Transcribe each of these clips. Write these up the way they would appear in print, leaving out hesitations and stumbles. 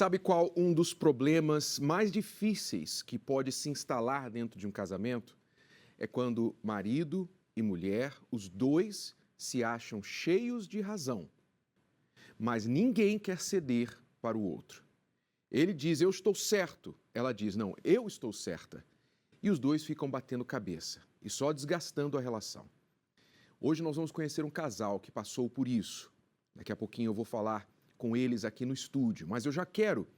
Sabe qual um dos problemas mais difíceis que pode se instalar dentro de um casamento? É quando marido e mulher, os dois se acham cheios de razão, mas ninguém quer ceder para o outro. Ele diz, eu estou certo. Ela diz, não, eu estou certa. E os dois ficam batendo cabeça e só desgastando a relação. Hoje nós vamos conhecer um casal que passou por isso. Daqui a pouquinho eu vou falar com eles aqui no estúdio, mas eu já quero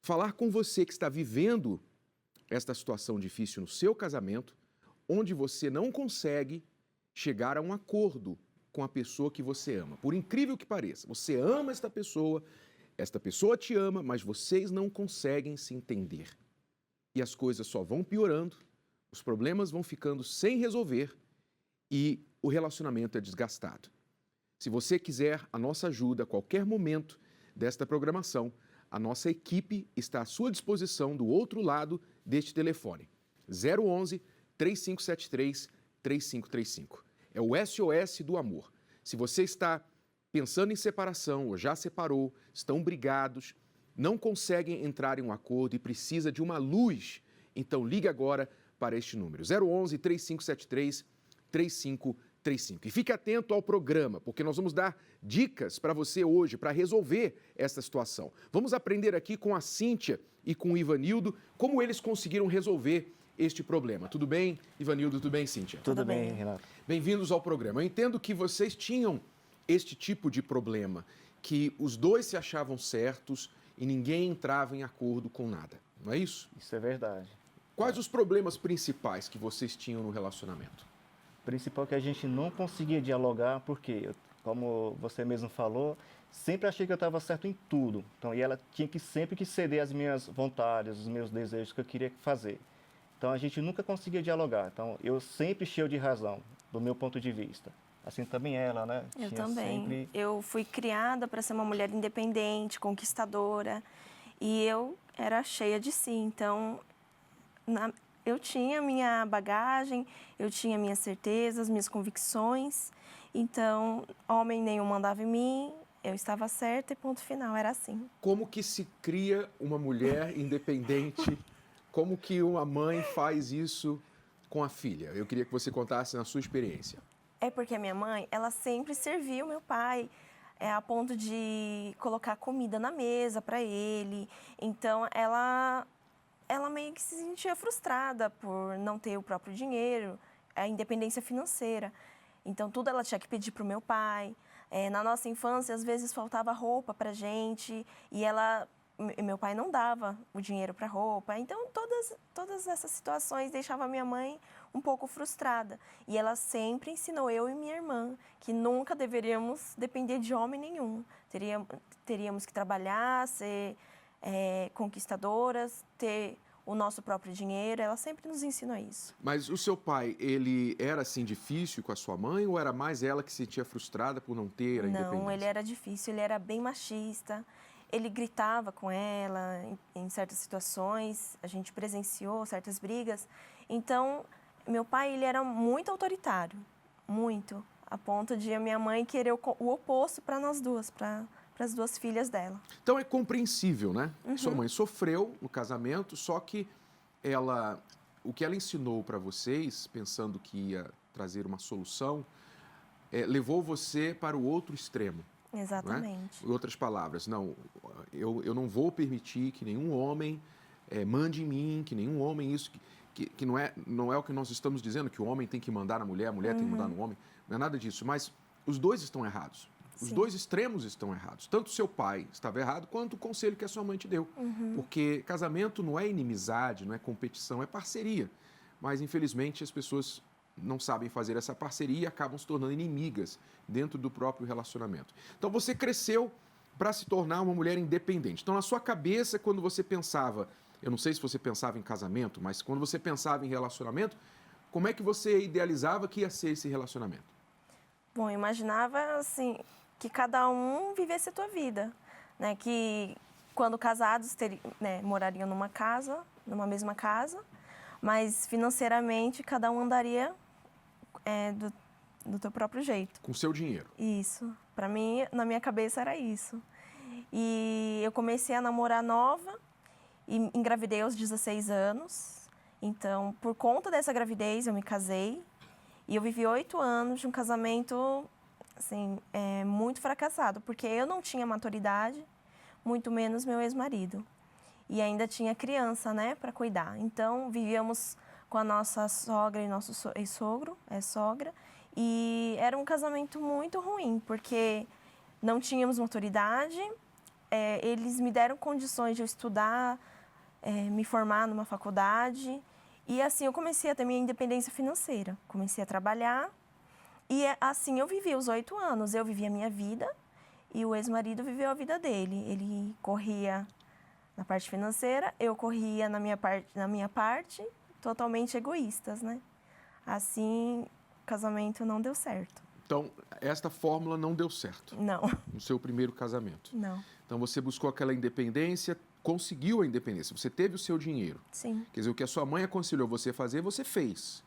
falar com você que está vivendo esta situação difícil no seu casamento, onde você não consegue chegar a um acordo com a pessoa que você ama. Por incrível que pareça, você ama esta pessoa te ama, mas vocês não conseguem se entender. E as coisas só vão piorando, os problemas vão ficando sem resolver e o relacionamento é desgastado. Se você quiser a nossa ajuda a qualquer momento desta programação, a nossa equipe está à sua disposição do outro lado deste telefone. 011 3573 3535. É o SOS do amor. Se você está pensando em separação ou já separou, estão brigados, não conseguem entrar em um acordo e precisa de uma luz, então ligue agora para este número. 011 3573 3535. E fique atento ao programa, porque nós vamos dar dicas para você hoje para resolver essa situação. Vamos aprender aqui com a Cíntia e com o Ivanildo como eles conseguiram resolver este problema. Tudo bem, Ivanildo? Tudo bem, Cíntia? Tudo bem, Renato. Bem-vindos ao programa. Eu entendo que vocês tinham este tipo de problema, que os dois se achavam certos e ninguém entrava em acordo com nada. Não é isso? Isso é verdade. Quais os problemas principais que vocês tinham no relacionamento? O principal é que a gente não conseguia dialogar, porque, como você mesmo falou, sempre achei que eu estava certo em tudo. Então, e ela tinha que sempre que ceder às minhas vontades, os meus desejos que eu queria fazer. Então, a gente nunca conseguia dialogar. Então, eu sempre cheio de razão, do meu ponto de vista. Assim também ela, né? Eu Tinha também. sempre... Eu fui criada para ser uma mulher independente, conquistadora, e eu era cheia de si. Então, eu tinha minha bagagem, eu tinha minhas certezas, minhas convicções. Então, homem nenhum mandava em mim, eu estava certa e ponto final, era assim. Como que se cria uma mulher independente? Como que uma mãe faz isso com a filha? Eu queria que você contasse na sua experiência. É porque a minha mãe, ela sempre serviu meu pai, a ponto de colocar comida na mesa para ele. Então, ela meio que se sentia frustrada por não ter o próprio dinheiro, a independência financeira. Então, tudo ela tinha que pedir para o meu pai. Na nossa infância, às vezes, faltava roupa para a gente e meu pai não dava o dinheiro para roupa. Então, todas essas situações deixavam a minha mãe um pouco frustrada. E ela sempre ensinou eu e minha irmã que nunca deveríamos depender de homem nenhum. Teríamos que trabalhar, ser conquistadoras, ter o nosso próprio dinheiro. Ela sempre nos ensinou isso. Mas o seu pai, ele era assim difícil com a sua mãe ou era mais ela que se sentia frustrada por não ter a independência? Não, ele era difícil, ele era bem machista. Ele gritava com ela em certas situações, a gente presenciou certas brigas. Então, meu pai, ele era muito autoritário, muito, a ponto de a minha mãe querer o oposto para nós duas, para as duas filhas dela. Então é compreensível, né? Uhum. Sua mãe sofreu no casamento, só que o que ela ensinou para vocês, pensando que ia trazer uma solução, levou você para o outro extremo. Exatamente. Em outras palavras, não, eu não vou permitir que nenhum homem mande em mim, que nenhum homem que não é o que nós estamos dizendo, que o homem tem que mandar na mulher, a mulher tem que mandar no homem, não é nada disso, mas os dois estão errados. Os Sim. dois extremos estão errados. Tanto o seu pai estava errado, quanto o conselho que a sua mãe te deu. Porque casamento não é inimizade, não é competição, é parceria. Mas, infelizmente, as pessoas não sabem fazer essa parceria e acabam se tornando inimigas dentro do próprio relacionamento. Então, você cresceu para se tornar uma mulher independente. Então, na sua cabeça, quando você pensava, eu não sei se você pensava em casamento, mas quando você pensava em relacionamento, como é que você idealizava que ia ser esse relacionamento? Bom, eu imaginava, assim, que cada um vivesse a sua vida, né? Que quando casados morariam numa mesma casa, mas financeiramente cada um andaria do teu próprio jeito. Com seu dinheiro. Isso. Para mim, na minha cabeça era isso. E eu comecei a namorar nova e engravidei aos 16 anos. Então, por conta dessa gravidez, eu me casei. E eu vivi 8 anos de um casamento, assim, muito fracassado, porque eu não tinha maturidade, muito menos meu ex-marido. E ainda tinha criança, né, para cuidar. Então, vivíamos com a nossa sogra e nosso ex-sogro, sogra, e era um casamento muito ruim, porque não tínhamos maturidade, eles me deram condições de eu estudar, me formar numa faculdade, e assim eu comecei a ter minha independência financeira, comecei a trabalhar, e assim eu vivi os 8 anos, eu vivi a minha vida, e o ex-marido viveu a vida dele, ele corria na parte financeira, eu corria na minha parte, totalmente egoístas, né? Assim, o casamento não deu certo. Então, esta fórmula não deu certo Não, no seu primeiro casamento. não. Então, você buscou aquela independência, conseguiu a independência, você teve o seu dinheiro. Sim. Quer dizer, o que a sua mãe aconselhou você a fazer, você fez,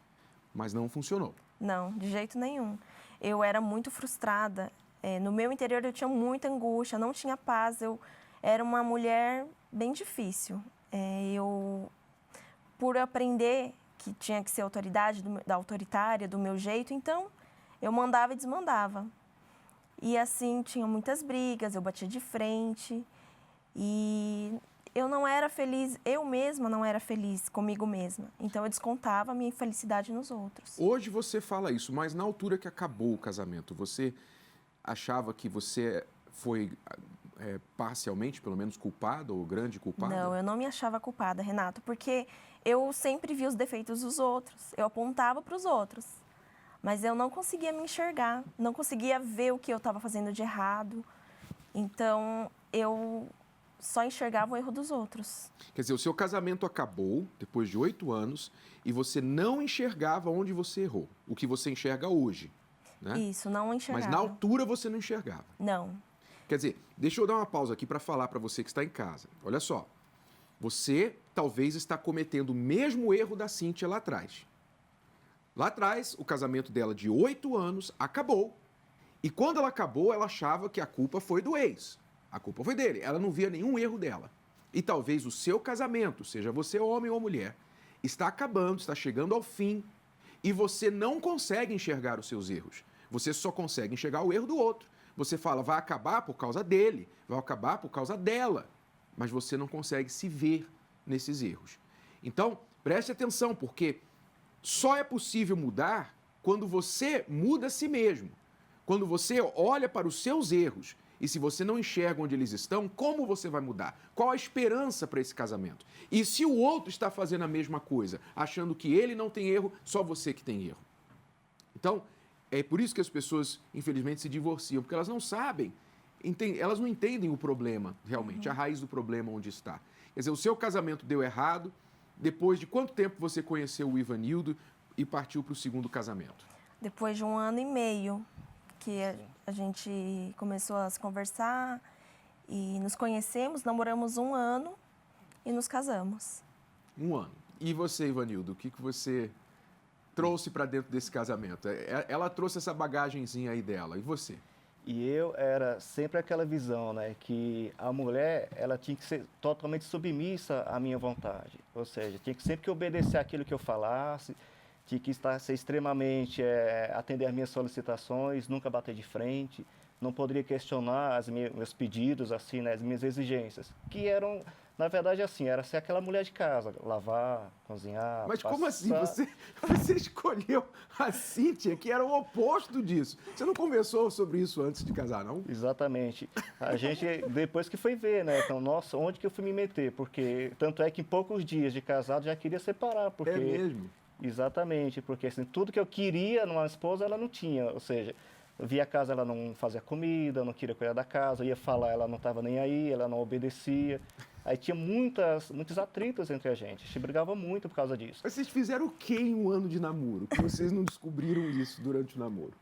mas não funcionou. Não, de jeito nenhum. Eu era muito frustrada. No meu interior eu tinha muita angústia, não tinha paz. Eu era uma mulher bem difícil. Por aprender que tinha que ser autoritária, do meu jeito, então eu mandava e desmandava. E assim, tinha muitas brigas, eu batia de frente. E eu não era feliz, eu mesma não era feliz comigo mesma. Então eu descontava a minha infelicidade nos outros. Hoje você fala isso, mas na altura que acabou o casamento, você achava que você foi parcialmente, pelo menos, culpada ou grande culpada? Não, eu não me achava culpada, Renato, porque eu sempre via os defeitos dos outros. Eu apontava para os outros, mas eu não conseguia me enxergar, não conseguia ver o que eu estava fazendo de errado. Então, eu só enxergava o erro dos outros. Quer dizer, o seu casamento acabou depois de 8 anos e você não enxergava onde você errou, o que você enxerga hoje, né? Isso, não enxergava. Mas na altura você não enxergava. Não. Quer dizer, deixa eu dar uma pausa aqui para falar para você que está em casa. Olha só, você talvez está cometendo o mesmo erro da Cíntia lá atrás. Lá atrás, o casamento dela de 8 anos acabou. E quando ela acabou, ela achava que a culpa foi do ex. A culpa foi dele. Ela não via nenhum erro dela. E talvez o seu casamento, seja você homem ou mulher, está acabando, está chegando ao fim e você não consegue enxergar os seus erros. Você só consegue enxergar o erro do outro. Você fala, vai acabar por causa dele, vai acabar por causa dela. Mas você não consegue se ver nesses erros. Então, preste atenção, porque só é possível mudar quando você muda a si mesmo. Quando você olha para os seus erros e se você não enxerga onde eles estão, como você vai mudar? Qual a esperança para esse casamento? E se o outro está fazendo a mesma coisa, achando que ele não tem erro, só você que tem erro. Então, é por isso que as pessoas, infelizmente, se divorciam, porque elas não sabem, elas não entendem o problema, realmente, a raiz do problema onde está. Quer dizer, o seu casamento deu errado, depois de quanto tempo você conheceu o Ivanildo e partiu para o segundo casamento? Depois de 1 ano e meio que a gente começou a se conversar e nos conhecemos, namoramos 1 ano e nos casamos. 1 ano. E você, Ivanildo, o que você trouxe para dentro desse casamento? Ela trouxe essa bagagenzinha aí dela, e você? E eu era sempre aquela visão, né, que a mulher, ela tinha que ser totalmente submissa à minha vontade. Ou seja, tinha que sempre que obedecer aquilo que eu falasse, tinha que ser extremamente, atender às minhas solicitações, nunca bater de frente, não poderia questionar meus pedidos, assim, né, as minhas exigências, que eram, na verdade, assim, era ser aquela mulher de casa, lavar, cozinhar, Mas passar. como assim? Você escolheu a Cíntia, que era o oposto disso. Você não conversou sobre isso antes de casar, não? Exatamente. A gente, depois que foi ver, né, então, nossa, onde que eu fui me meter? Porque, tanto é que em poucos dias de casado já queria separar, porque... É mesmo? Exatamente, porque assim, tudo que eu queria numa esposa, ela não tinha, ou seja, eu via a casa, ela não fazia comida, não queria cuidar da casa, eu ia falar, ela não estava nem aí, ela não obedecia. Aí tinha muitos atritos entre a gente brigava muito por causa disso. Mas vocês fizeram o quê em 1 ano de namoro? Que vocês não descobriram isso durante o namoro?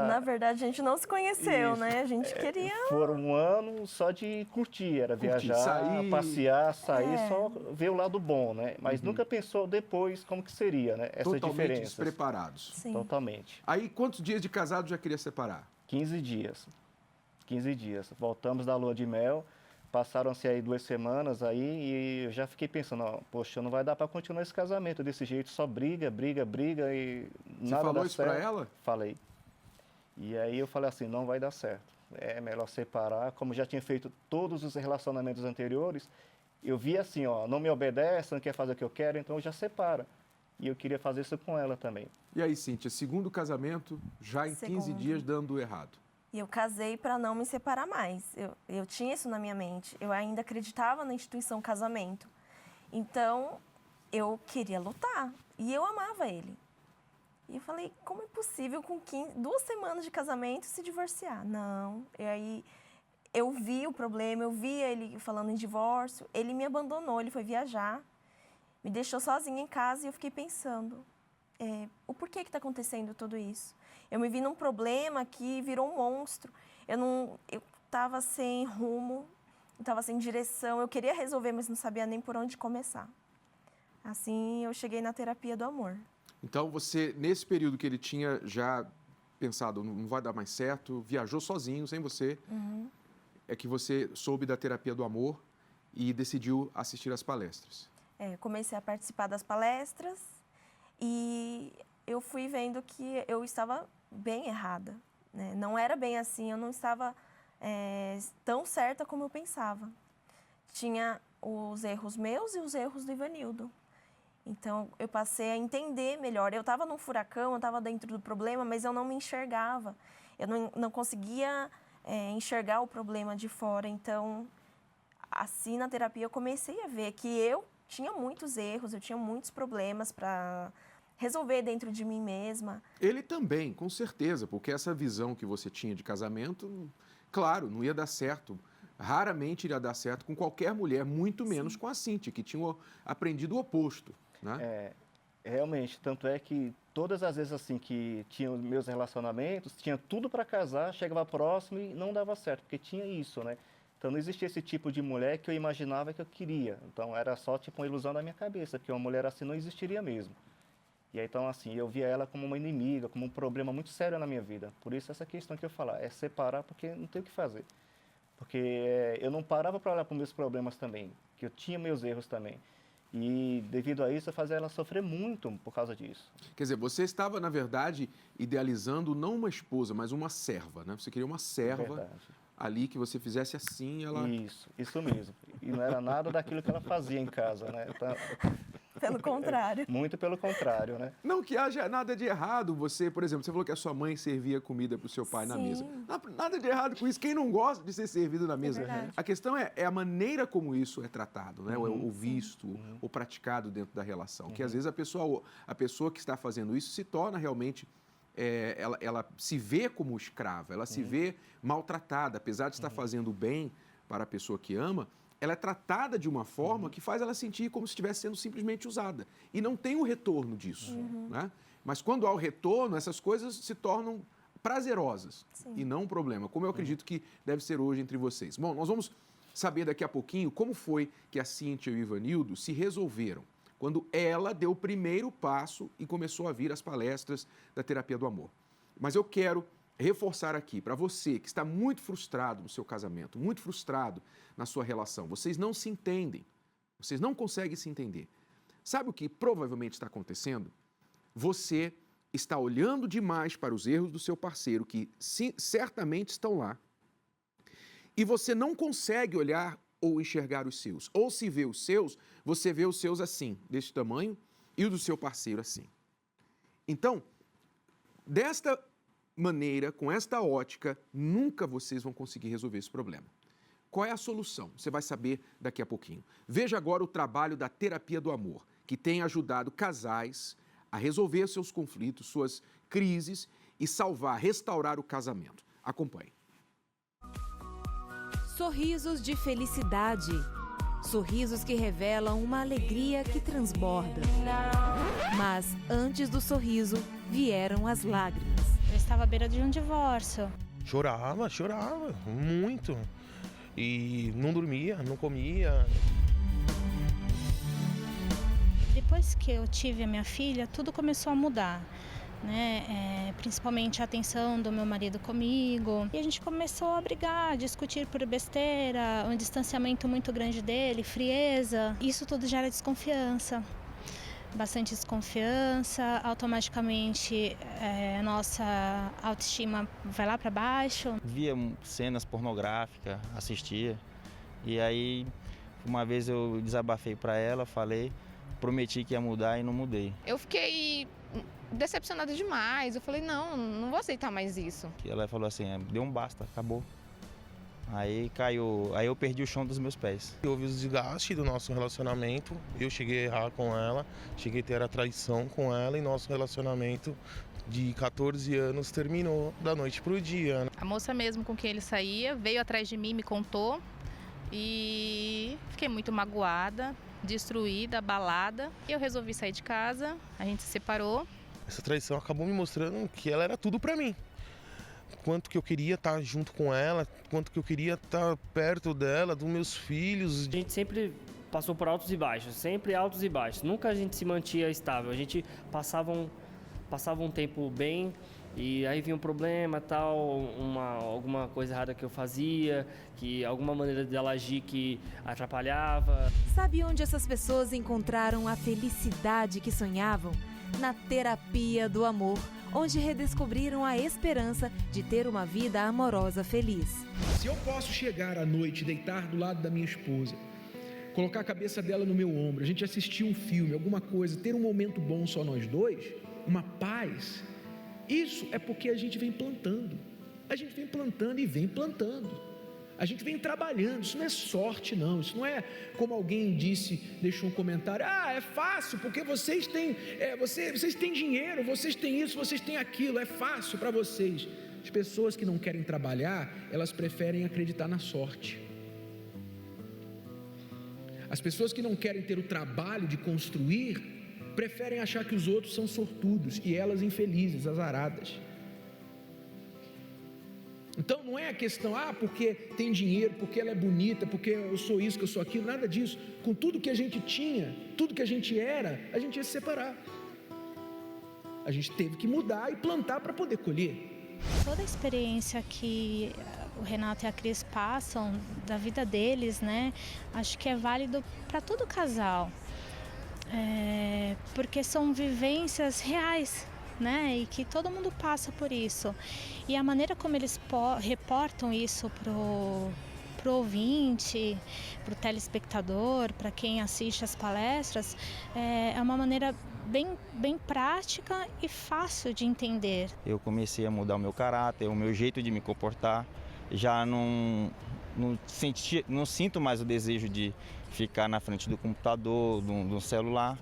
Na verdade, a gente não se conheceu, Isso. né? A gente queria... Foram 1 ano só de curtir, era viajar, sair. passear, sair, só ver o lado bom, né? Mas nunca pensou depois como que seria, né? Essas Totalmente diferenças. despreparados. Sim. Totalmente. Aí, quantos dias de casado já queria separar? 15 dias. 15 dias. Voltamos da lua de mel. Passaram-se aí 2 semanas aí e eu já fiquei pensando, ó, poxa, não vai dar para continuar esse casamento desse jeito, só briga, briga, briga e Você nada falou dá isso certo. para ela? Falei. E aí eu falei assim, não vai dar certo. É melhor separar. Como já tinha feito todos os relacionamentos anteriores, eu vi assim, ó, não me obedece, não quer fazer o que eu quero, então já separa. E eu queria fazer isso com ela também. E aí, Cíntia, segundo casamento, já em 15 Segundo. dias dando errado. E eu casei para não me separar mais. Eu tinha isso na minha mente. Eu ainda acreditava na instituição casamento. Então, eu queria lutar. E eu amava ele. E eu falei, como é possível com 2 semanas de casamento se divorciar? Não. E aí, eu vi o problema, eu vi ele falando em divórcio. Ele me abandonou, ele foi viajar. Me deixou sozinha em casa e eu fiquei pensando, o porquê que está acontecendo tudo isso? Eu me vi num problema que virou um monstro. Eu estava sem rumo, estava sem direção. Eu queria resolver, mas não sabia nem por onde começar. Assim, eu cheguei na terapia do amor. Então, você, nesse período que ele tinha já pensado, não vai dar mais certo, viajou sozinho, sem você, é que você soube da terapia do amor e decidiu assistir às palestras. Comecei a participar das palestras e eu fui vendo que eu estava bem errada, né? Não era bem assim, eu não estava tão certa como eu pensava. Tinha os erros meus e os erros do Ivanildo. Então, eu passei a entender melhor. Eu estava num furacão, eu estava dentro do problema, mas eu não me enxergava. Eu não conseguia enxergar o problema de fora. Então, assim, na terapia, eu comecei a ver que eu tinha muitos erros, eu tinha muitos problemas para resolver dentro de mim mesma. Ele também, com certeza, porque essa visão que você tinha de casamento, claro, não ia dar certo. Raramente iria dar certo com qualquer mulher, muito menos com a Cíntia, que tinha aprendido o oposto, né? Realmente, tanto é que todas as vezes assim que tinha os meus relacionamentos, tinha tudo para casar, chegava próximo e não dava certo, porque tinha isso, né? Então não existia esse tipo de mulher que eu imaginava que eu queria. Então era só tipo uma ilusão da minha cabeça, que uma mulher assim não existiria mesmo. E aí, então assim, eu via ela como uma inimiga, como um problema muito sério na minha vida. Por isso essa questão que eu falar, é separar porque não tem o que fazer. Porque eu não parava para olhar para os meus problemas também, que eu tinha meus erros também. E devido a isso eu fazia ela sofrer muito por causa disso. Quer dizer, você estava, na verdade, idealizando não uma esposa, mas uma serva, né? Você queria uma serva. Verdade. Ali que você fizesse assim, ela... Isso mesmo. E não era nada daquilo que ela fazia em casa, né? Então, Pelo contrário. muito pelo contrário, né? Não que haja nada de errado você, por exemplo, você falou que a sua mãe servia comida para o seu pai na mesa. Nada de errado com isso. Quem não gosta de ser servido na mesa? verdade. A questão é a maneira como isso é tratado, né? O visto, o praticado dentro da relação. Que às vezes a pessoa que está fazendo isso se torna realmente... ela se vê como escrava, ela se vê maltratada, apesar de estar fazendo bem para a pessoa que ama, ela é tratada de uma forma que faz ela sentir como se estivesse sendo simplesmente usada. E não tem o retorno disso, né? Mas quando há o retorno, essas coisas se tornam prazerosas e não um problema, como eu acredito que deve ser hoje entre vocês. Bom, nós vamos saber daqui a pouquinho como foi que a Cíntia e o Ivanildo se resolveram quando ela deu o primeiro passo e começou a vir às palestras da terapia do amor. Mas eu quero reforçar aqui, para você que está muito frustrado no seu casamento, muito frustrado na sua relação, vocês não se entendem, vocês não conseguem se entender. Sabe o que provavelmente está acontecendo? Você está olhando demais para os erros do seu parceiro, que certamente estão lá, e você não consegue olhar ou enxergar os seus. Ou se vê os seus, você vê os seus assim, deste tamanho, e o do seu parceiro assim. Então, desta maneira, com esta ótica, nunca vocês vão conseguir resolver esse problema. Qual é a solução? Você vai saber daqui a pouquinho. Veja agora o trabalho da terapia do amor, que tem ajudado casais a resolver seus conflitos, suas crises e restaurar o casamento. Acompanhe. Sorrisos de felicidade. Sorrisos que revelam uma alegria que transborda. Mas antes do sorriso, vieram as lágrimas. Eu estava à beira de um divórcio. Chorava muito. E não dormia, não comia. Depois que eu tive a minha filha, tudo começou a mudar. né? Principalmente a atenção do meu marido comigo. E a gente começou a brigar, a discutir por besteira, um distanciamento muito grande dele, frieza. Isso tudo gera desconfiança. Bastante desconfiança, automaticamente a nossa autoestima vai lá para baixo. Via cenas pornográficas, assistia, e aí uma vez eu desabafei para ela, falei, prometi que ia mudar e não mudei. Eu fiquei decepcionada demais, eu falei, não vou aceitar mais isso. E ela falou assim, deu um basta, acabou. Aí caiu, aí eu perdi o chão dos meus pés. Houve o desgaste do nosso relacionamento, eu cheguei a errar com ela, cheguei a ter a traição com ela e nosso relacionamento de 14 anos terminou da noite pro dia. A moça mesmo com quem ele saía veio atrás de mim, me contou e fiquei muito magoada, destruída, abalada. Eu resolvi sair de casa, a gente se separou. Essa traição acabou me mostrando que ela era tudo pra mim. Quanto que eu queria estar junto com ela, quanto que eu queria estar perto dela, dos meus filhos. A gente sempre passou por altos e baixos, sempre altos e baixos. Nunca a gente se mantinha estável. A gente passava um tempo bem e aí vinha um problema, tal, alguma coisa errada que eu fazia, que alguma maneira dela agir que atrapalhava. Sabe onde essas pessoas encontraram a felicidade que sonhavam? Na terapia do amor, onde redescobriram a esperança de ter uma vida amorosa feliz. Se eu posso chegar à noite, deitar do lado da minha esposa, colocar a cabeça dela no meu ombro, a gente assistir um filme, alguma coisa, ter um momento bom só nós dois, uma paz, isso é porque a gente vem plantando. A gente vem plantando e vem plantando. A gente vem trabalhando, isso não é sorte não, isso não é como alguém disse, deixou um comentário, é fácil porque vocês têm dinheiro, vocês têm isso, vocês têm aquilo, é fácil para vocês. As pessoas que não querem trabalhar, elas preferem acreditar na sorte. As pessoas que não querem ter o trabalho de construir, preferem achar que os outros são sortudos e elas infelizes, azaradas. Então não é a questão, porque tem dinheiro, porque ela é bonita, porque eu sou isso, que eu sou aquilo, nada disso. Com tudo que a gente tinha, tudo que a gente era, a gente ia se separar. A gente teve que mudar e plantar para poder colher. Toda a experiência que o Renato e a Cris passam da vida deles, né? Acho que é válido para todo casal. Porque são vivências reais, né? E que todo mundo passa por isso. E a maneira como eles reportam isso pro ouvinte, pro telespectador, para quem assiste as palestras, é uma maneira bem prática e fácil de entender. Eu comecei a mudar o meu caráter, o meu jeito de me comportar. Já não sinto mais o desejo de ficar na frente do computador, do celular.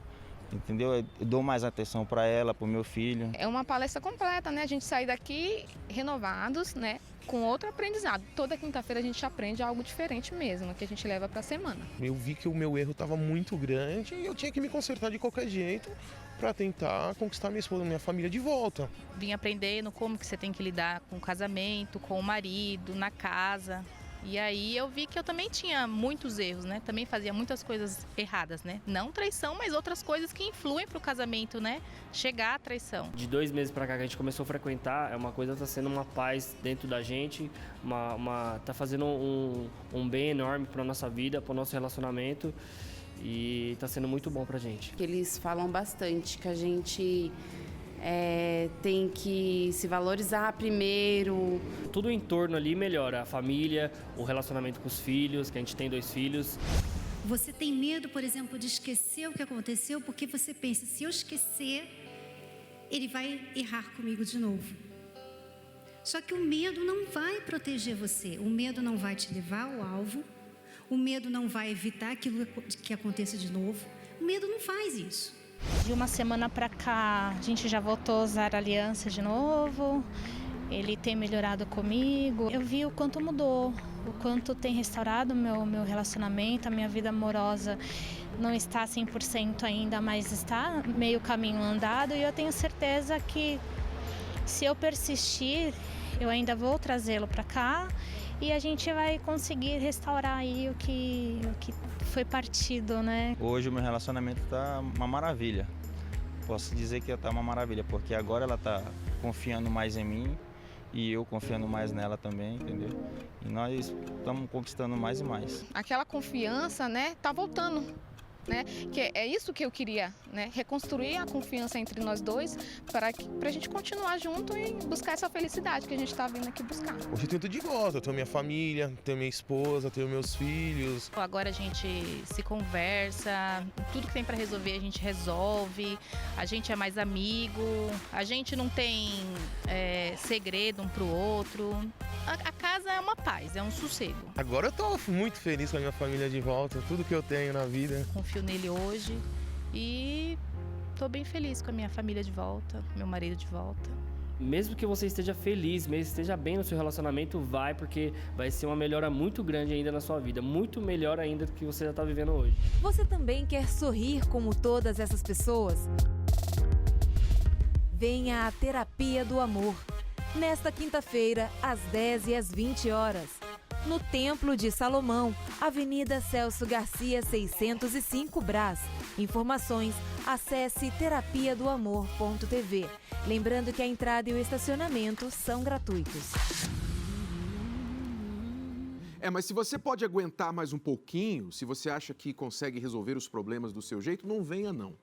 Entendeu? Eu dou mais atenção para ela, para o meu filho. É uma palestra completa, né? A gente sai daqui renovados, né? Com outro aprendizado. Toda quinta-feira a gente aprende algo diferente mesmo, que a gente leva para a semana. Eu vi que o meu erro estava muito grande e eu tinha que me consertar de qualquer jeito para tentar conquistar minha esposa, minha família de volta. Vim aprendendo como que você tem que lidar com o casamento, com o marido, na casa. E aí eu vi que eu também tinha muitos erros, né? Também fazia muitas coisas erradas, né? Não traição, mas outras coisas que influem pro casamento, né? Chegar à traição. De 2 meses para cá que a gente começou a frequentar, tá sendo uma paz dentro da gente, tá fazendo um bem enorme para nossa vida, para o nosso relacionamento e tá sendo muito bom pra gente. Eles falam bastante que a gente tem que se valorizar primeiro. Tudo em torno ali melhora, a família, o relacionamento com os filhos, que a gente tem 2 filhos. Você tem medo, por exemplo, de esquecer o que aconteceu, porque você pensa, se eu esquecer, ele vai errar comigo de novo. Só que o medo não vai proteger você, o medo não vai te levar ao alvo, o medo não vai evitar aquilo que aconteça de novo, o medo não faz isso. De uma semana para cá, a gente já voltou a usar aliança de novo. Ele tem melhorado comigo. Eu vi o quanto mudou, o quanto tem restaurado o meu relacionamento, a minha vida amorosa. Não está 100% ainda, mas está meio caminho andado. E eu tenho certeza que se eu persistir, eu ainda vou trazê-lo para cá. E a gente vai conseguir restaurar aí o que foi partido, né? Hoje o meu relacionamento tá uma maravilha. posso dizer que está uma maravilha, porque agora ela está confiando mais em mim e eu confiando mais nela também, entendeu? E nós estamos conquistando mais e mais. Aquela confiança, né, tá voltando. Né? Que é isso que eu queria, né? Reconstruir a confiança entre nós dois para a gente continuar junto e buscar essa felicidade que a gente está vindo aqui buscar. Hoje eu tenho tudo de volta, eu tenho minha família, tenho minha esposa, tenho meus filhos. Agora a gente se conversa, tudo que tem para resolver a gente resolve, a gente é mais amigo, a gente não tem segredo um pro outro. A casa é uma paz, é um sossego. Agora eu tô muito feliz com a minha família de volta, tudo que eu tenho na vida. Confio nele hoje e tô bem feliz com a minha família de volta, meu marido de volta. Mesmo que você esteja feliz, mesmo que esteja bem no seu relacionamento, vai, porque vai ser uma melhora muito grande ainda na sua vida, muito melhor ainda do que você já está vivendo hoje. Você também quer sorrir como todas essas pessoas? Venha à Terapia do Amor, nesta quinta-feira, às 10 e às 20 horas. No Templo de Salomão, Avenida Celso Garcia, 605 Brás. Informações, acesse terapiadoamor.tv. Lembrando que a entrada e o estacionamento são gratuitos. Mas se você pode aguentar mais um pouquinho, se você acha que consegue resolver os problemas do seu jeito, não venha não.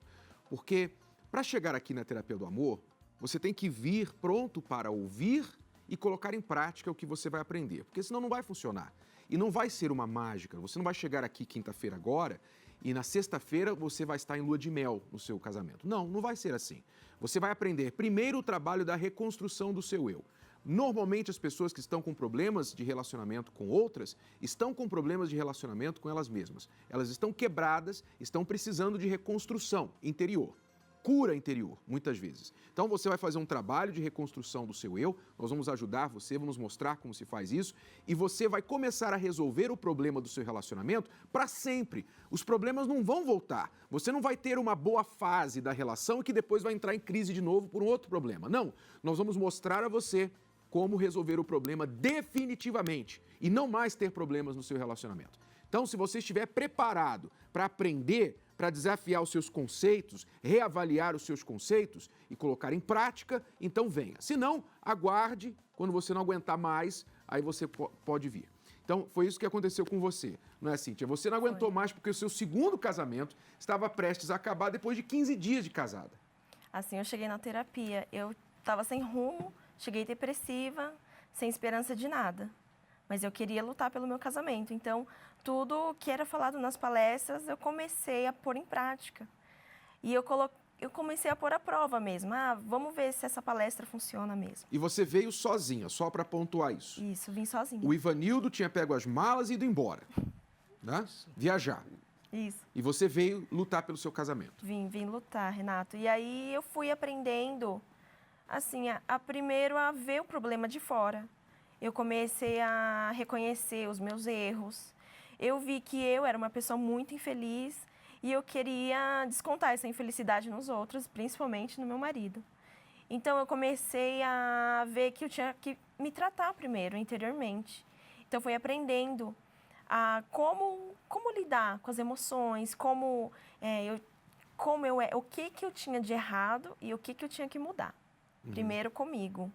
Porque para chegar aqui na Terapia do Amor, você tem que vir pronto para ouvir e colocar em prática o que você vai aprender, porque senão não vai funcionar. E não vai ser uma mágica, você não vai chegar aqui quinta-feira agora e na sexta-feira você vai estar em lua de mel no seu casamento. Não, não vai ser assim. Você vai aprender primeiro o trabalho da reconstrução do seu eu. Normalmente as pessoas que estão com problemas de relacionamento com outras, estão com problemas de relacionamento com elas mesmas. Elas estão quebradas, estão precisando de reconstrução interior. Cura interior, muitas vezes. Então você vai fazer um trabalho de reconstrução do seu eu, nós vamos ajudar você, vamos mostrar como se faz isso, e você vai começar a resolver o problema do seu relacionamento para sempre. Os problemas não vão voltar. Você não vai ter uma boa fase da relação e que depois vai entrar em crise de novo por um outro problema. Não, nós vamos mostrar a você como resolver o problema definitivamente e não mais ter problemas no seu relacionamento. Então, se você estiver preparado para aprender, para desafiar os seus conceitos, reavaliar os seus conceitos e colocar em prática, então venha. Se não, aguarde, quando você não aguentar mais, aí você pode vir. Então, foi isso que aconteceu com você, não é, Cíntia? Você não aguentou mais porque o seu segundo casamento estava prestes a acabar depois de 15 dias de casada. Assim, eu cheguei na terapia, eu estava sem rumo, cheguei depressiva, sem esperança de nada. Mas eu queria lutar pelo meu casamento, então tudo que era falado nas palestras eu comecei a pôr em prática. E eu comecei a pôr à prova mesmo. Vamos ver se essa palestra funciona mesmo. E você veio sozinha, só para pontuar isso. Isso, vim sozinha. O Ivanildo tinha pego as malas e ido embora, né? Viajar. Isso. E você veio lutar pelo seu casamento. Vim lutar, Renato. E aí eu fui aprendendo, assim, primeiro a ver o problema de fora. Eu comecei a reconhecer os meus erros. Eu vi que eu era uma pessoa muito infeliz e eu queria descontar essa infelicidade nos outros, principalmente no meu marido. Então, eu comecei a ver que eu tinha que me tratar primeiro, interiormente. Então, fui aprendendo a como lidar com as emoções, o que eu tinha de errado e o que eu tinha que mudar. Primeiro comigo,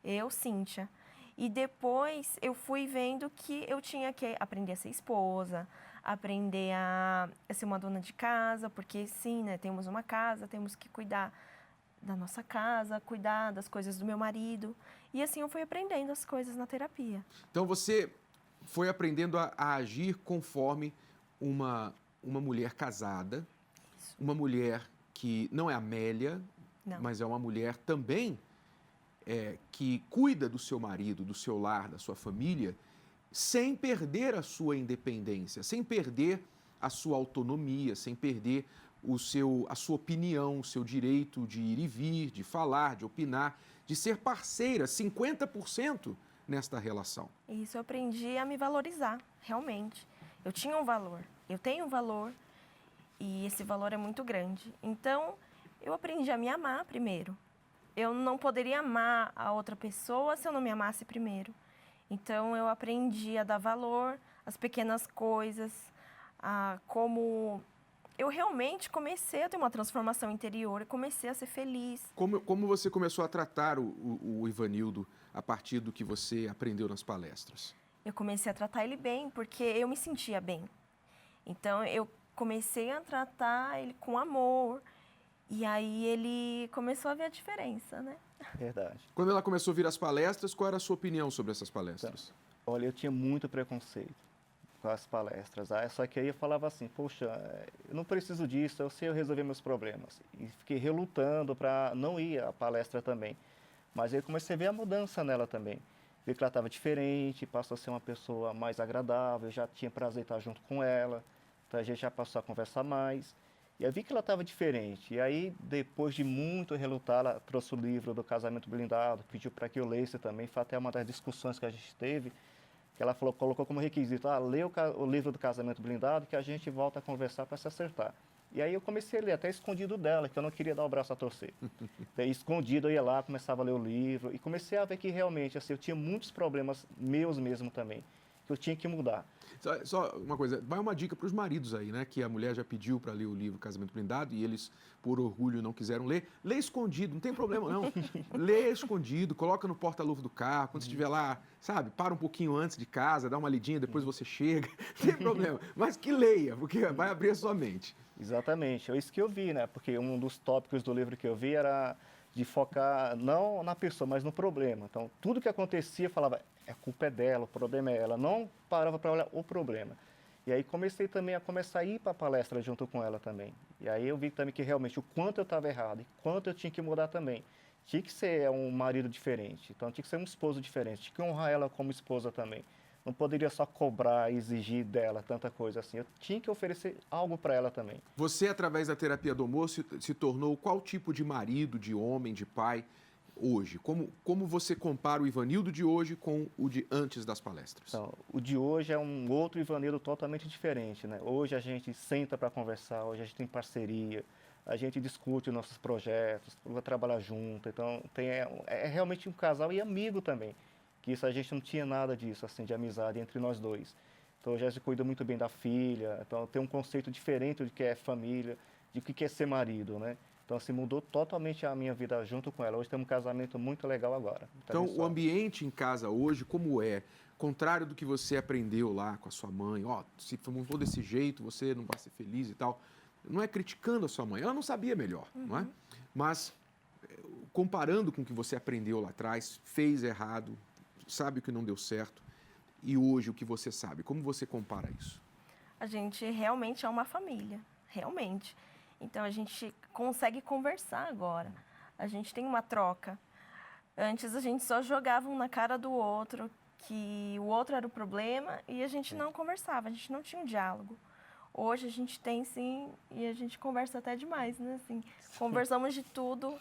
eu, Cíntia. E depois eu fui vendo que eu tinha que aprender a ser esposa, aprender a ser uma dona de casa, porque sim, né, temos uma casa, temos que cuidar da nossa casa, cuidar das coisas do meu marido. E assim eu fui aprendendo as coisas na terapia. Então você foi aprendendo a agir conforme uma mulher casada, isso. Uma mulher que não é Amélia, não. Mas é uma mulher também que cuida do seu marido, do seu lar, da sua família, sem perder a sua independência, sem perder a sua autonomia, sem perder a sua opinião, o seu direito de ir e vir, de falar, de opinar, de ser parceira, 50% nesta relação. Isso, eu aprendi a me valorizar, realmente. Eu tinha um valor, eu tenho um valor e esse valor é muito grande. Então, eu aprendi a me amar primeiro. Eu não poderia amar a outra pessoa se eu não me amasse primeiro. Então, eu aprendi a dar valor às pequenas coisas, a como eu realmente comecei a ter uma transformação interior e comecei a ser feliz. Como você começou a tratar o Ivanildo a partir do que você aprendeu nas palestras? Eu comecei a tratar ele bem, porque eu me sentia bem. Então, eu comecei a tratar ele com amor. E aí, ele começou a ver a diferença, né? Verdade. Quando ela começou a vir às palestras, qual era a sua opinião sobre essas palestras? Então, olha, eu tinha muito preconceito com as palestras. Só que aí eu falava assim, poxa, eu não preciso disso, eu sei eu resolver meus problemas. E fiquei relutando para não ir à palestra também. Mas aí eu comecei a ver a mudança nela também. Vi que ela estava diferente, passou a ser uma pessoa mais agradável, já tinha prazer em estar junto com ela, então a gente já passou a conversar mais. E eu vi que ela estava diferente. E aí, depois de muito relutar, ela trouxe o livro do Casamento Blindado, pediu para que eu lesse também, foi até uma das discussões que a gente teve, que ela falou, colocou como requisito, lê o livro do Casamento Blindado que a gente volta a conversar para se acertar. E aí eu comecei a ler, até escondido dela, que eu não queria dar o braço a torcer. Daí, escondido, eu ia lá, começava a ler o livro, e comecei a ver que realmente, assim, eu tinha muitos problemas meus mesmo também, que eu tinha que mudar. Só uma coisa, vai uma dica para os maridos aí, né? Que a mulher já pediu para ler o livro Casamento Blindado e eles, por orgulho, não quiseram ler. Lê escondido, não tem problema não. Lê escondido, coloca no porta-luva do carro, quando você estiver lá, sabe? Para um pouquinho antes de casa, dá uma lidinha, depois você chega. Não tem problema, mas que leia, porque vai abrir a sua mente. Exatamente, é isso que eu vi, né? Porque um dos tópicos do livro que eu vi era de focar não na pessoa, mas no problema. Então, tudo que acontecia, eu falava, a culpa é dela, o problema é ela. Não parava para olhar o problema. E aí comecei também a ir para a palestra junto com ela também. E aí eu vi também que realmente o quanto eu estava errado e quanto eu tinha que mudar também. Tinha que ser um marido diferente, então tinha que ser um esposo diferente, tinha que honrar ela como esposa também. Não poderia só cobrar, exigir dela tanta coisa assim. Eu tinha que oferecer algo para ela também. Você, através da terapia do amor, se tornou qual tipo de marido, de homem, de pai hoje? Como você compara o Ivanildo de hoje com o de antes das palestras? Então, o de hoje é um outro Ivanildo totalmente diferente, né? Hoje a gente senta para conversar, hoje a gente tem parceria, a gente discute os nossos projetos, vai trabalhar junto. Então, é realmente um casal e amigo também. Que isso a gente não tinha nada disso, assim, de amizade entre nós dois. Então, já se cuida muito bem da filha, então tem um conceito diferente do que é família, de o que é ser marido, né? Então, assim, mudou totalmente a minha vida junto com ela. Hoje temos um casamento muito legal agora. Então, o ambiente em casa hoje, como é? Contrário do que você aprendeu lá com a sua mãe, se montou desse jeito, você não vai ser feliz e tal. Não é criticando a sua mãe, ela não sabia melhor, não é? Mas, comparando com o que você aprendeu lá atrás, fez errado, sabe o que não deu certo, e hoje o que você sabe, como você compara isso? A gente realmente é uma família, realmente. Então, a gente consegue conversar agora. A gente tem uma troca. Antes, a gente só jogava um na cara do outro, que o outro era o problema, e a gente não conversava, a gente não tinha um diálogo. Hoje, a gente tem, sim, e a gente conversa até demais, né? Assim, conversamos de tudo,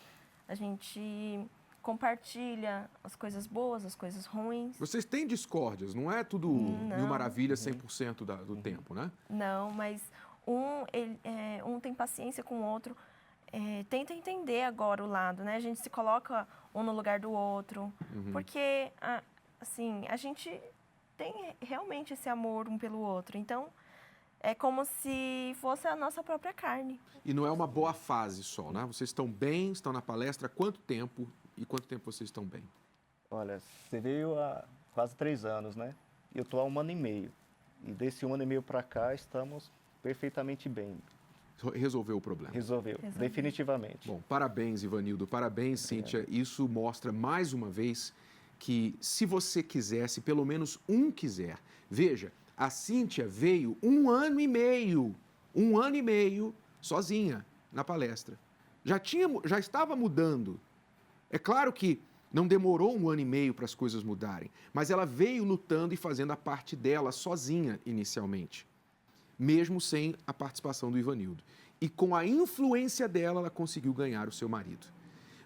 a gente compartilha as coisas boas, as coisas ruins. Vocês têm discórdias, não é tudo mil maravilhas 100% do tempo, né? Não, mas um tem paciência com o outro, tenta entender agora o lado, né? A gente se coloca um no lugar do outro, porque, assim, a gente tem realmente esse amor um pelo outro, então é como se fosse a nossa própria carne. E não é uma boa fase só, né? Vocês estão bem, estão na palestra há quanto tempo? E quanto tempo vocês estão bem? Olha, você veio há quase 3 anos, né? E eu estou há 1 ano e meio. E desse 1 ano e meio para cá, estamos perfeitamente bem. Resolveu o problema? Resolveu, definitivamente. Bom, parabéns, Ivanildo, parabéns, Cíntia. Isso mostra, mais uma vez, que se você quiser, se pelo menos um quiser... Veja, a Cíntia veio 1 ano e meio, sozinha, na palestra. Já estava mudando. É claro que não demorou 1 ano e meio para as coisas mudarem, mas ela veio lutando e fazendo a parte dela sozinha inicialmente, mesmo sem a participação do Ivanildo. E com a influência dela, ela conseguiu ganhar o seu marido.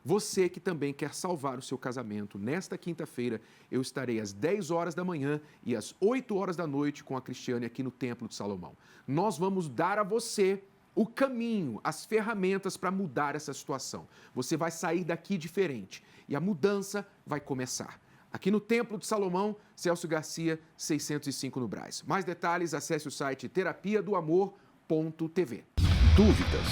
Você que também quer salvar o seu casamento, nesta quinta-feira eu estarei às 10 horas da manhã e às 8 horas da noite com a Cristiane aqui no Templo de Salomão. Nós vamos dar a você o caminho, as ferramentas para mudar essa situação. Você vai sair daqui diferente e a mudança vai começar. Aqui no Templo de Salomão, Celso Garcia, 605 no Brás. Mais detalhes, acesse o site terapiadoamor.tv. dúvidas.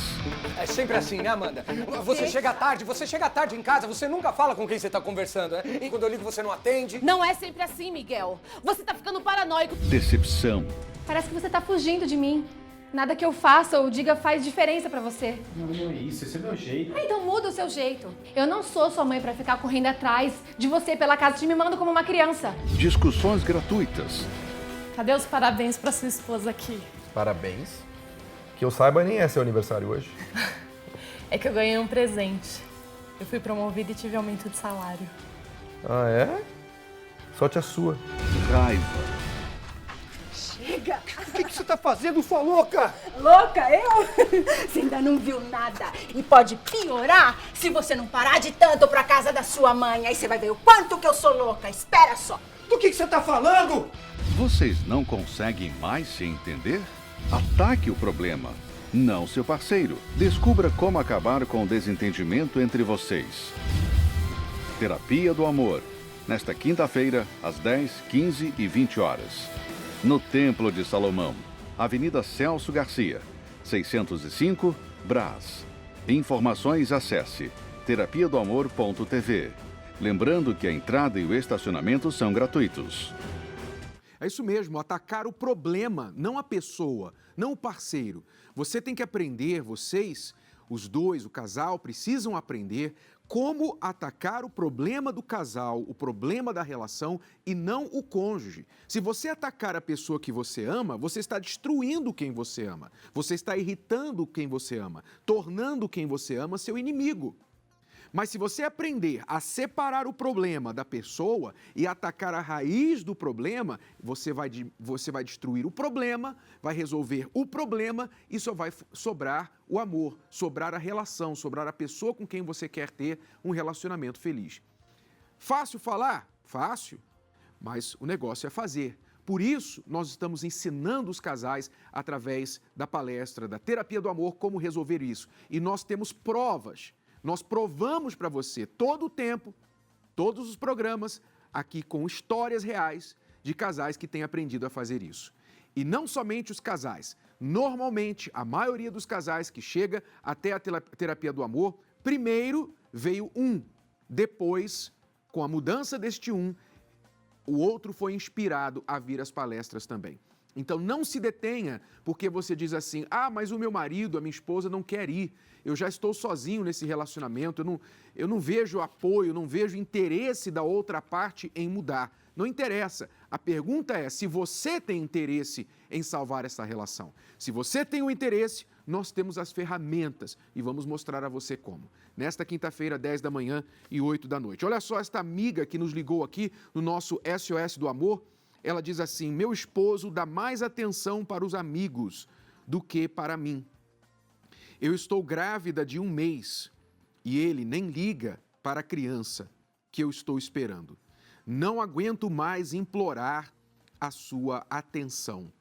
É sempre assim, né, Amanda? Você chega tarde em casa, você nunca fala com quem você tá conversando, né? E quando eu ligo, você não atende. Não é sempre assim, Miguel. Você tá ficando paranoico. Decepção. Parece que você tá fugindo de mim. Nada que eu faça ou diga faz diferença pra você. Não é isso, esse é meu jeito. Então muda o seu jeito. Eu não sou sua mãe pra ficar correndo atrás de você pela casa te mimando como uma criança. Discussões gratuitas. Cadê os parabéns pra sua esposa aqui? Parabéns. Que eu saiba, nem é seu aniversário hoje. É que eu ganhei um presente. Eu fui promovida e tive aumento de salário. Ah, é? Sorte a sua. Raiva. Chega! O que você tá fazendo, sua louca? Louca, eu? Você ainda não viu nada. E pode piorar se você não parar de tanto pra casa da sua mãe. Aí você vai ver o quanto que eu sou louca. Espera só. Do que você tá falando? Vocês não conseguem mais se entender? Ataque o problema, não seu parceiro. Descubra como acabar com o desentendimento entre vocês. Terapia do Amor. Nesta quinta-feira, às 10, 15 e 20 horas. No Templo de Salomão, Avenida Celso Garcia, 605, Brás. Informações acesse terapiadoamor.tv. Lembrando que a entrada e o estacionamento são gratuitos. É isso mesmo, atacar o problema, não a pessoa, não o parceiro. Você tem que aprender, vocês, os dois, o casal, precisam aprender como atacar o problema do casal, o problema da relação e não o cônjuge. Se você atacar a pessoa que você ama, você está destruindo quem você ama. Você está irritando quem você ama, tornando quem você ama seu inimigo. Mas se você aprender a separar o problema da pessoa e atacar a raiz do problema, você vai destruir o problema, vai resolver o problema e só vai sobrar o amor, sobrar a relação, sobrar a pessoa com quem você quer ter um relacionamento feliz. Fácil falar? Fácil, mas o negócio é fazer. Por isso, nós estamos ensinando os casais, através da palestra da Terapia do Amor, como resolver isso. E nós temos provas. Nós provamos para você todo o tempo, todos os programas, aqui com histórias reais de casais que têm aprendido a fazer isso. E não somente os casais. Normalmente, a maioria dos casais que chega até a Terapia do Amor, primeiro veio um. Depois, com a mudança deste um, o outro foi inspirado a vir às palestras também. Então, não se detenha porque você diz assim, mas o meu marido, a minha esposa não quer ir. Eu já estou sozinho nesse relacionamento, eu não vejo apoio, não vejo interesse da outra parte em mudar. Não interessa. A pergunta é se você tem interesse em salvar essa relação. Se você tem o interesse, nós temos as ferramentas e vamos mostrar a você como. Nesta quinta-feira, 10 da manhã e 8 da noite. Olha só esta amiga que nos ligou aqui no nosso SOS do Amor. Ela diz assim, meu esposo dá mais atenção para os amigos do que para mim. Eu estou grávida de 1 mês e ele nem liga para a criança que eu estou esperando. Não aguento mais implorar a sua atenção.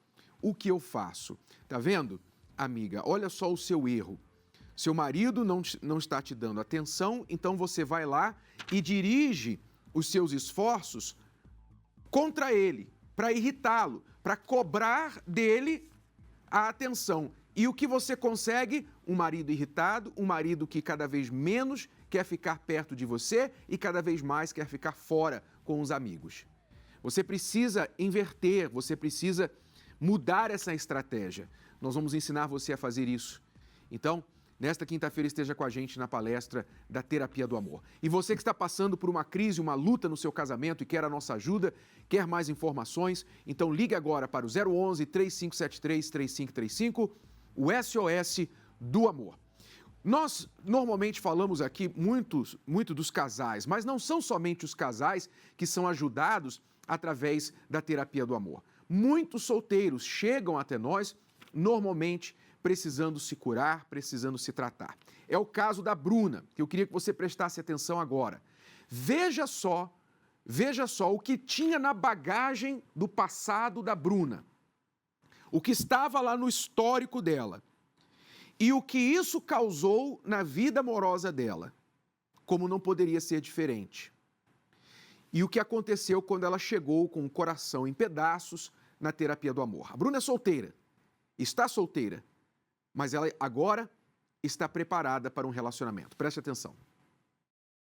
O que eu faço? Tá vendo, amiga? Olha só o seu erro. Seu marido não está te dando atenção, então você vai lá e dirige os seus esforços contra ele, para irritá-lo, para cobrar dele a atenção. E o que você consegue? Um marido irritado, um marido que cada vez menos quer ficar perto de você e cada vez mais quer ficar fora com os amigos. Você precisa inverter, você precisa mudar essa estratégia. Nós vamos ensinar você a fazer isso. Então, nesta quinta-feira esteja com a gente na palestra da Terapia do Amor. E você que está passando por uma crise, uma luta no seu casamento e quer a nossa ajuda, quer mais informações, então ligue agora para o 011 3573 3535, o SOS do Amor. Nós normalmente falamos aqui muito dos casais, mas não são somente os casais que são ajudados através da Terapia do Amor. Muitos solteiros chegam até nós, normalmente precisando se curar, precisando se tratar. É o caso da Bruna, que eu queria que você prestasse atenção agora. Veja só o que tinha na bagagem do passado da Bruna. O que estava lá no histórico dela. E o que isso causou na vida amorosa dela. Como não poderia ser diferente. E o que aconteceu quando ela chegou com o coração em pedaços na Terapia do Amor. A Bruna é solteira. Está solteira. mas ela agora está preparada para um relacionamento. Preste atenção.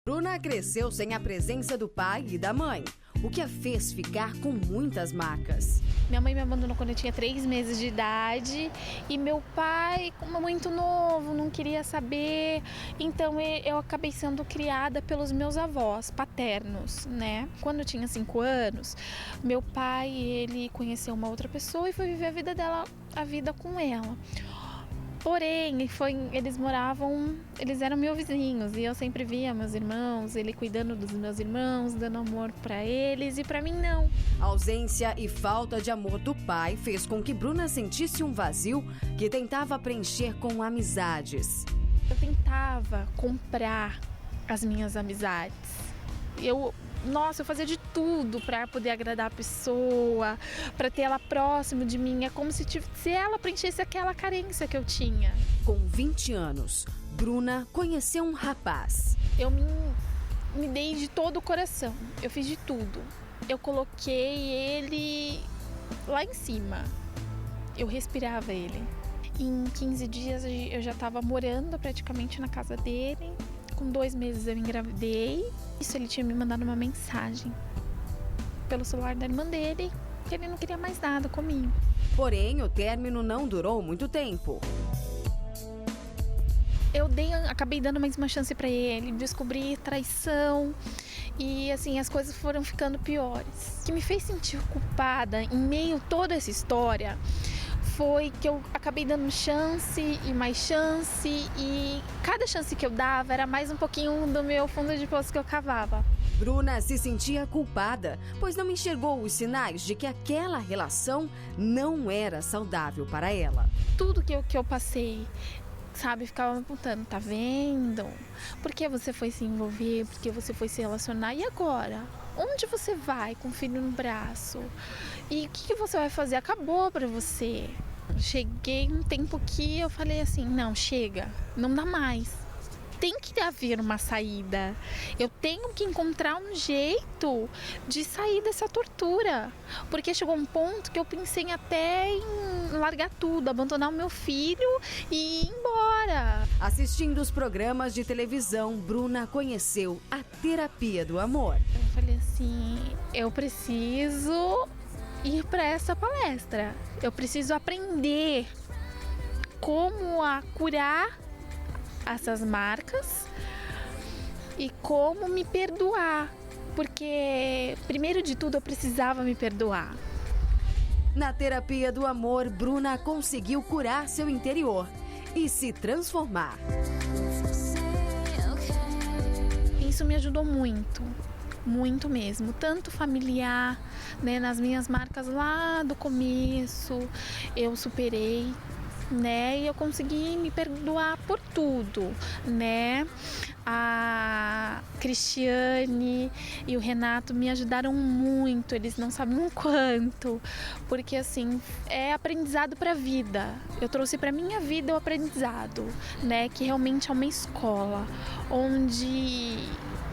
Bruna cresceu sem a presença do pai e da mãe, o que a fez ficar com muitas marcas. Minha mãe me abandonou quando eu tinha 3 meses de idade e meu pai, como muito novo, não queria saber. Então eu acabei sendo criada pelos meus avós paternos, né? Quando eu tinha 5 anos, meu pai, ele conheceu uma outra pessoa e foi viver a vida com ela. Porém, eles eram meus vizinhos e eu sempre via meus irmãos, ele cuidando dos meus irmãos, dando amor para eles e para mim não. A ausência e falta de amor do pai fez com que Bruna sentisse um vazio que tentava preencher com amizades. Eu tentava comprar as minhas amizades. Eu fazia de tudo para poder agradar a pessoa, para ter ela próximo de mim. É como se ela preenchesse aquela carência que eu tinha. Com 20 anos, Bruna conheceu um rapaz. Eu me dei de todo o coração. Eu fiz de tudo. Eu coloquei ele lá em cima. Eu respirava ele. Em 15 dias eu já estava morando praticamente na casa dele. Com 2 meses eu engravidei. Isso, ele tinha me mandado uma mensagem pelo celular da irmã dele, que ele não queria mais nada comigo. Porém, o término não durou muito tempo. Eu acabei dando mais uma chance pra ele, descobri traição e assim, as coisas foram ficando piores. O que me fez sentir culpada em meio a toda essa história foi que eu acabei dando chance e cada chance que eu dava era mais um pouquinho do meu fundo de poço que eu cavava. Bruna se sentia culpada, pois não enxergou os sinais de que aquela relação não era saudável para ela. Tudo que eu passei, sabe, ficava me apontando, tá vendo? Por que você foi se envolver? Por que você foi se relacionar? E agora? Onde você vai com o filho no braço? E o que você vai fazer? Acabou pra você. Cheguei um tempo que eu falei assim, não, chega, não dá mais. Tem que haver uma saída. Eu tenho que encontrar um jeito de sair dessa tortura. Porque chegou um ponto que eu pensei até em largar tudo, abandonar o meu filho e ir embora. Assistindo os programas de televisão, Bruna conheceu a terapia do amor. Eu falei assim, eu preciso ir para essa palestra. Eu preciso aprender como a curar essas marcas e como me perdoar, porque primeiro de tudo eu precisava me perdoar. Na terapia do amor, Bruna conseguiu curar seu interior e se transformar. Isso me ajudou muito, muito mesmo, tanto familiar, né, nas minhas marcas lá do começo, eu superei, né, e eu consegui me perdoar por tudo, né. A Cristiane e o Renato me ajudaram muito, eles não sabem o quanto, porque assim, é aprendizado para a vida. Eu trouxe para minha vida o aprendizado, né, que realmente é uma escola onde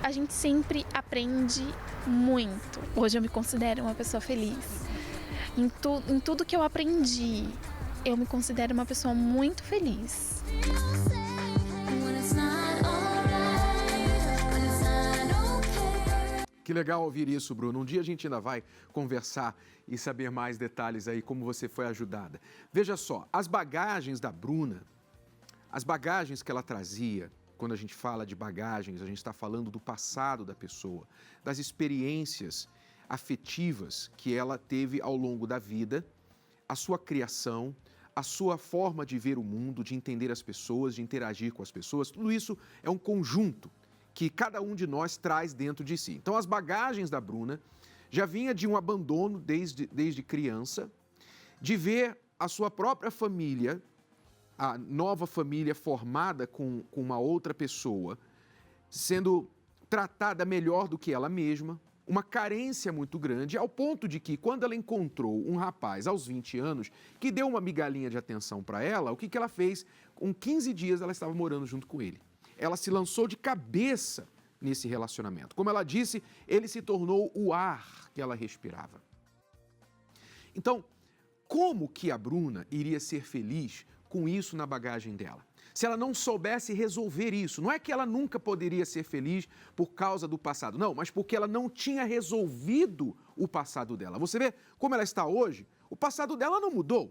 a gente sempre aprende muito. Hoje eu me considero uma pessoa feliz. Em tudo que eu aprendi, eu me considero uma pessoa muito feliz. Que legal ouvir isso, Bruno. Um dia a gente ainda vai conversar e saber mais detalhes aí, como você foi ajudada. Veja só, as bagagens da Bruna, as bagagens que ela trazia, quando a gente fala de bagagens, a gente está falando do passado da pessoa, das experiências afetivas que ela teve ao longo da vida, a sua criação, a sua forma de ver o mundo, de entender as pessoas, de interagir com as pessoas, tudo isso é um conjunto que cada um de nós traz dentro de si. Então, as bagagens da Bruna já vinha de um abandono desde criança, de ver a sua própria família, a nova família formada com uma outra pessoa, sendo tratada melhor do que ela mesma, uma carência muito grande, ao ponto de que, quando ela encontrou um rapaz aos 20 anos, que deu uma migalhinha de atenção para ela, o que ela fez? Com 15 dias, ela estava morando junto com ele. Ela se lançou de cabeça nesse relacionamento. Como ela disse, ele se tornou o ar que ela respirava. Então, como que a Bruna iria ser feliz com isso na bagagem dela. Se ela não soubesse resolver isso, não é que ela nunca poderia ser feliz por causa do passado, não, mas porque ela não tinha resolvido o passado dela. Você vê como ela está hoje? O passado dela não mudou.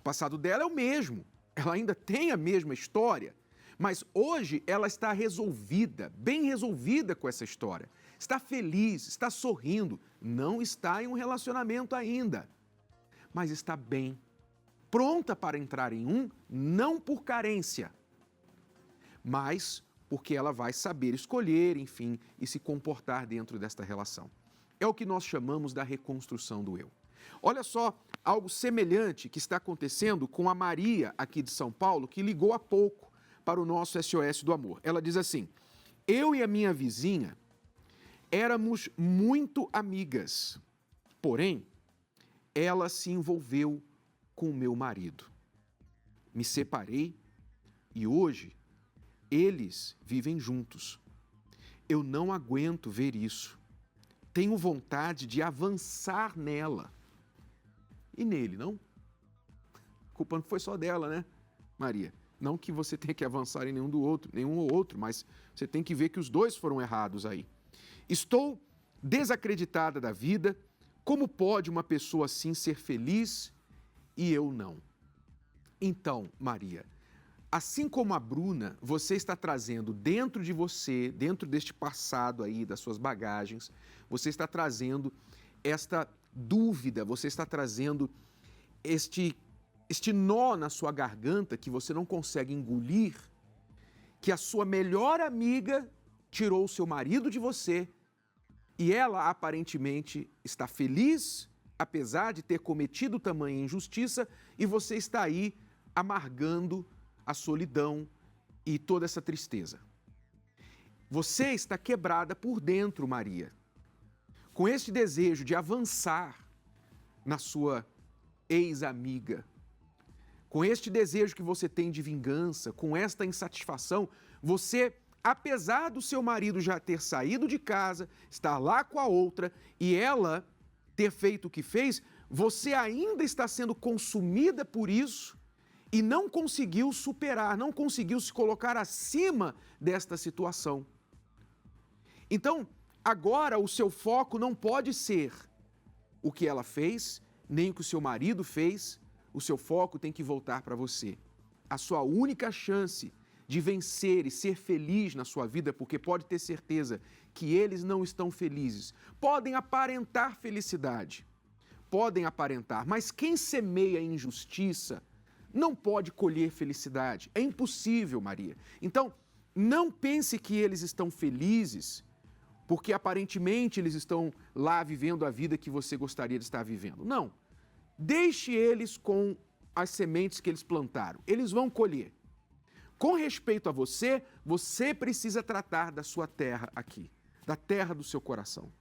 O passado dela é o mesmo. Ela ainda tem a mesma história, mas hoje ela está resolvida, bem resolvida com essa história. Está feliz, está sorrindo, não está em um relacionamento ainda, mas está bem, pronta para entrar em um, não por carência, mas porque ela vai saber escolher, enfim, e se comportar dentro desta relação. É o que nós chamamos da reconstrução do eu. Olha só, algo semelhante que está acontecendo com a Maria aqui de São Paulo, que ligou há pouco para o nosso SOS do Amor. Ela diz assim: eu e a minha vizinha éramos muito amigas, porém, ela se envolveu com o meu marido. Me separei e hoje eles vivem juntos. Eu não aguento ver isso. Tenho vontade de avançar nela. E nele, não? A culpa não foi só dela, né, Maria? Não que você tenha que avançar em nenhum ou outro, mas você tem que ver que os dois foram errados aí. Estou desacreditada da vida. Como pode uma pessoa assim ser feliz e eu não? Então, Maria, assim como a Bruna, você está trazendo dentro de você, dentro deste passado aí, das suas bagagens, você está trazendo esta dúvida, você está trazendo este nó na sua garganta que você não consegue engolir, que a sua melhor amiga tirou o seu marido de você e ela aparentemente está feliz, apesar de ter cometido tamanha injustiça, e você está aí amargando a solidão e toda essa tristeza. Você está quebrada por dentro, Maria, com este desejo de avançar na sua ex-amiga, com este desejo que você tem de vingança, com esta insatisfação, você, apesar do seu marido já ter saído de casa, estar lá com a outra e ela ter feito o que fez, você ainda está sendo consumida por isso e não conseguiu superar, não conseguiu se colocar acima desta situação. Então, agora o seu foco não pode ser o que ela fez, nem o que o seu marido fez, o seu foco tem que voltar para você. A sua única chance de vencer e ser feliz na sua vida, porque pode ter certeza que eles não estão felizes. Podem aparentar felicidade, podem aparentar, mas quem semeia injustiça não pode colher felicidade. É impossível, Maria. Então, não pense que eles estão felizes porque aparentemente eles estão lá vivendo a vida que você gostaria de estar vivendo. Não. Deixe eles com as sementes que eles plantaram. Eles vão colher. Com respeito a você, você precisa tratar da sua terra aqui, da terra do seu coração.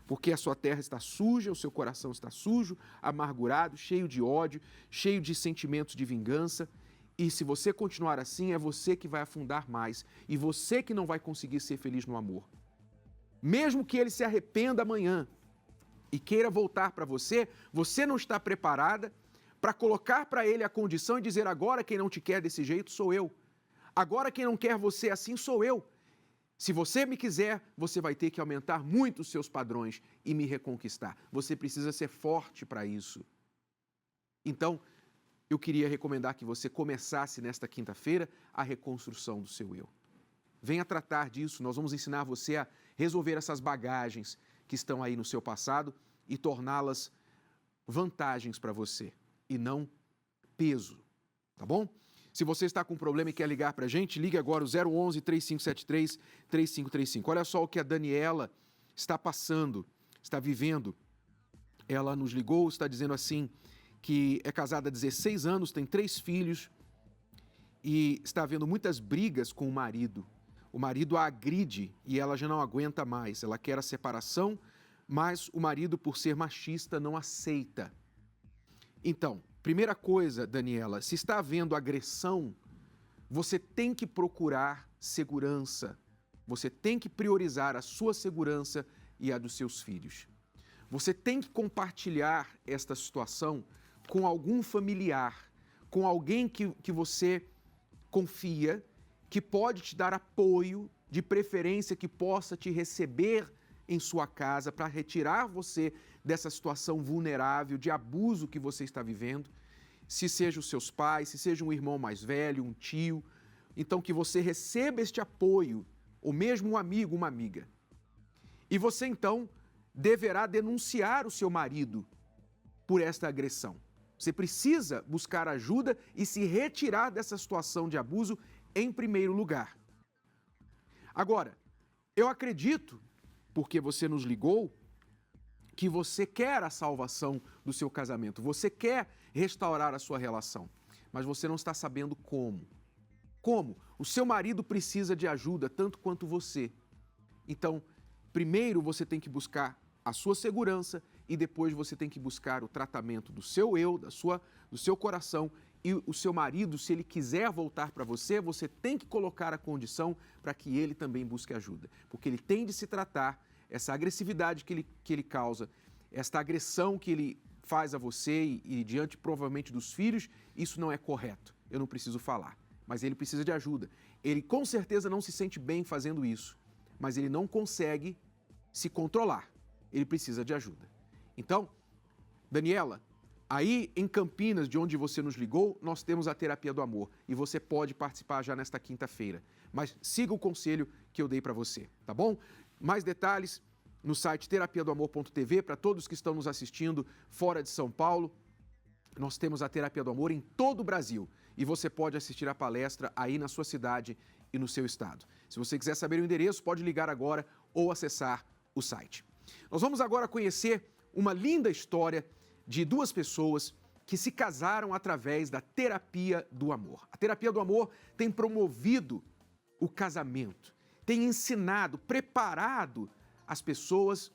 Porque a sua terra está suja, o seu coração está sujo, amargurado, cheio de ódio, cheio de sentimentos de vingança. E se você continuar assim, é você que vai afundar mais e você que não vai conseguir ser feliz no amor. Mesmo que ele se arrependa amanhã e queira voltar para você, você não está preparada para colocar para ele a condição e dizer: agora quem não te quer desse jeito sou eu. Agora quem não quer você assim sou eu. Se você me quiser, você vai ter que aumentar muito os seus padrões e me reconquistar. Você precisa ser forte para isso. Então, eu queria recomendar que você começasse nesta quinta-feira a reconstrução do seu eu. Venha tratar disso, nós vamos ensinar você a resolver essas bagagens que estão aí no seu passado e torná-las vantagens para você e não peso, tá bom? Se você está com um problema e quer ligar para a gente, ligue agora o 011-3573-3535. Olha só o que a Daniela está passando, está vivendo. Ela nos ligou, está dizendo assim, que é casada há 16 anos, tem 3 filhos e está havendo muitas brigas com o marido. O marido a agride e ela já não aguenta mais. Ela quer a separação, mas o marido, por ser machista, não aceita. Então, primeira coisa, Daniela, se está havendo agressão, você tem que procurar segurança. Você tem que priorizar a sua segurança e a dos seus filhos. Você tem que compartilhar esta situação com algum familiar, com alguém que você confia, que pode te dar apoio, de preferência que possa te receber em sua casa para retirar você dessa situação vulnerável de abuso que você está vivendo, se seja os seus pais, se seja um irmão mais velho, um tio, então que você receba este apoio, ou mesmo um amigo, uma amiga. E você então deverá denunciar o seu marido por esta agressão. Você precisa buscar ajuda e se retirar dessa situação de abuso em primeiro lugar. Agora, eu acredito, porque você nos ligou, que você quer a salvação do seu casamento, você quer restaurar a sua relação, mas você não está sabendo como. Como? O seu marido precisa de ajuda tanto quanto você. Então, primeiro você tem que buscar a sua segurança e depois você tem que buscar o tratamento do seu eu, do seu coração, e o seu marido, se ele quiser voltar para você, você tem que colocar a condição para que ele também busque ajuda. Porque ele tem de se tratar, essa agressividade que ele causa, esta agressão que ele faz a você e diante provavelmente dos filhos, isso não é correto. Eu não preciso falar, mas ele precisa de ajuda. Ele com certeza não se sente bem fazendo isso, mas ele não consegue se controlar. Ele precisa de ajuda. Então, Daniela, aí em Campinas, de onde você nos ligou, nós temos a Terapia do Amor e você pode participar já nesta quinta-feira. Mas siga o conselho que eu dei para você, tá bom? Mais detalhes no site terapiadoamor.tv para todos que estão nos assistindo fora de São Paulo. Nós temos a Terapia do Amor em todo o Brasil e você pode assistir a palestra aí na sua cidade e no seu estado. Se você quiser saber o endereço, pode ligar agora ou acessar o site. Nós vamos agora conhecer uma linda história de duas pessoas que se casaram através da Terapia do Amor. A Terapia do Amor tem promovido o casamento, tem ensinado, preparado as pessoas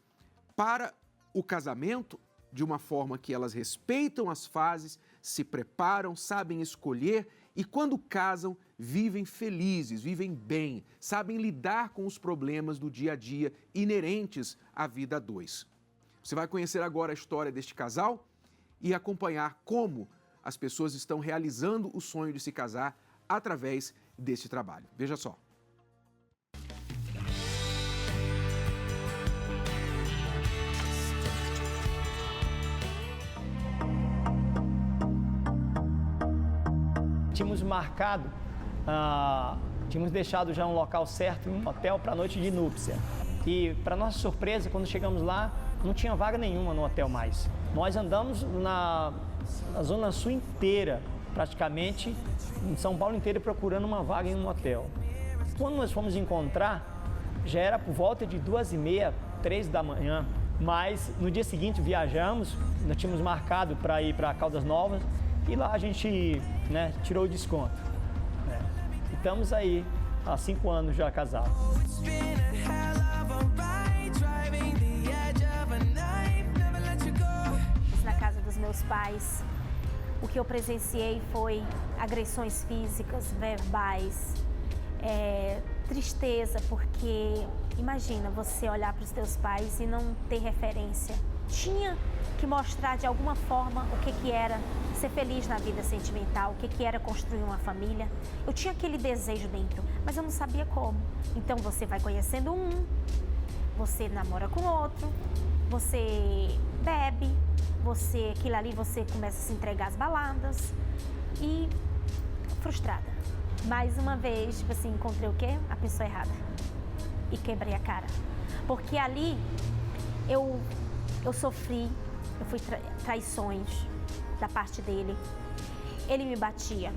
para o casamento de uma forma que elas respeitam as fases, se preparam, sabem escolher e quando casam, vivem felizes, vivem bem, sabem lidar com os problemas do dia a dia inerentes à vida a dois. Você vai conhecer agora a história deste casal e acompanhar como as pessoas estão realizando o sonho de se casar através deste trabalho. Veja só. Tínhamos marcado, tínhamos deixado já um local certo em um hotel para a noite de núpcia. E, para nossa surpresa, quando chegamos lá, não tinha vaga nenhuma no hotel mais. Nós andamos na zona sul inteira, praticamente, em São Paulo inteira, procurando uma vaga em um hotel. Quando nós fomos encontrar, já era por volta de 2h30, 3 da manhã. Mas no dia seguinte viajamos, nós tínhamos marcado para ir para Caldas Novas e lá a gente tirou o desconto. E estamos aí há 5 anos já casados. Na casa dos meus pais, o que eu presenciei foi agressões físicas, verbais, tristeza, porque imagina você olhar para os teus pais e não ter referência. Tinha que mostrar de alguma forma o que era ser feliz na vida sentimental, o que era construir uma família. Eu tinha aquele desejo dentro, mas eu não sabia como. Então você vai conhecendo um, você namora com outro, você bebe, aquilo ali você começa a se entregar às baladas e frustrada. Mais uma vez, tipo assim, encontrei o quê? A pessoa errada. E quebrei a cara. Porque ali eu sofri, eu fui traições da parte dele. Ele me batia.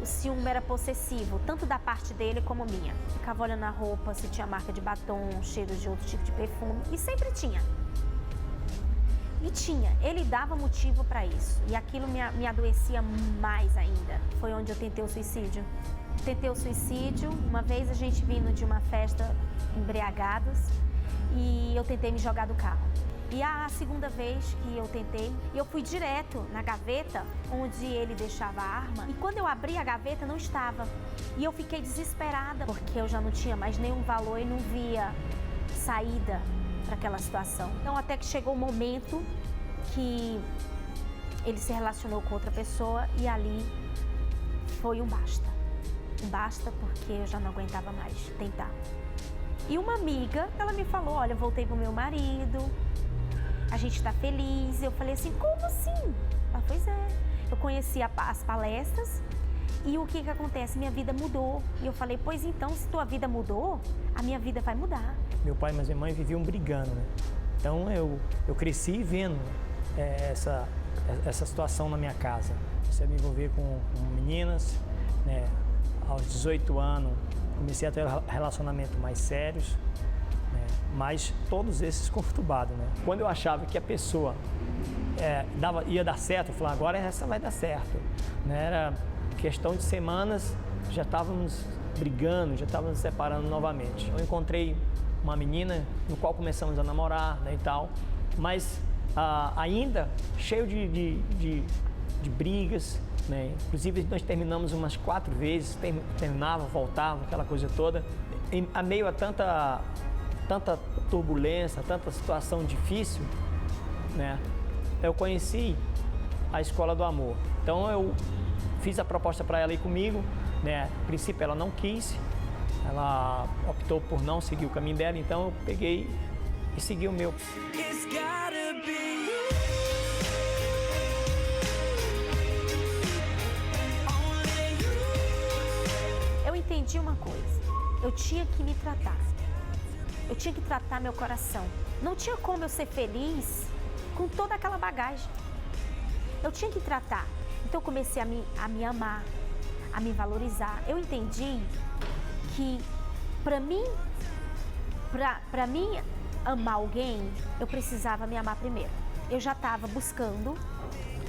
O ciúme era possessivo, tanto da parte dele como minha. Ficava olhando a roupa, se tinha marca de batom, cheiro de outro tipo de perfume. E sempre tinha. Ele dava motivo para isso. E aquilo me adoecia mais ainda. Foi onde eu tentei o suicídio. Uma vez a gente vindo de uma festa embriagados e eu tentei me jogar do carro. E a segunda vez que eu tentei, eu fui direto na gaveta onde ele deixava a arma. E quando eu abri a gaveta, não estava. E eu fiquei desesperada, porque eu já não tinha mais nenhum valor e não via saída para aquela situação. Então até que chegou o momento que ele se relacionou com outra pessoa e ali foi um basta. Um basta porque eu já não aguentava mais tentar. E uma amiga, ela me falou, olha, eu voltei pro meu marido, a gente tá feliz. Eu falei assim, como assim? Ela, pois é. Eu conheci as palestras e o que acontece? Minha vida mudou. E eu falei, pois então, se tua vida mudou, a minha vida vai mudar. Meu pai e minha mãe viviam brigando, né? Então eu cresci vendo essa situação na minha casa. Comecei a me envolver com meninas, né? Aos 18 anos comecei a ter relacionamentos mais sérios, né? Mas todos esses conturbados, né? Quando eu achava que a pessoa ia dar certo, eu falava, agora essa vai dar certo, né? Era questão de semanas, já estávamos brigando, já estávamos nos separando novamente. Eu encontrei uma menina no qual começamos a namorar, né, e tal, mas ainda cheio de brigas, né? Inclusive nós terminamos umas 4 vezes, terminava, voltava, aquela coisa toda. A meio a tanta turbulência, tanta situação difícil, né? Eu conheci a Escola do Amor. Então eu fiz a proposta para ela ir comigo, né? A princípio ela não quis, ela optou por não seguir o caminho dela, então eu peguei e segui o meu. Eu entendi uma coisa, eu tinha que me tratar, eu tinha que tratar meu coração. Não tinha como eu ser feliz com toda aquela bagagem. Eu tinha que tratar. Então eu comecei a me amar, a me valorizar. Eu entendi que para mim amar alguém, eu precisava me amar primeiro. Eu já estava buscando,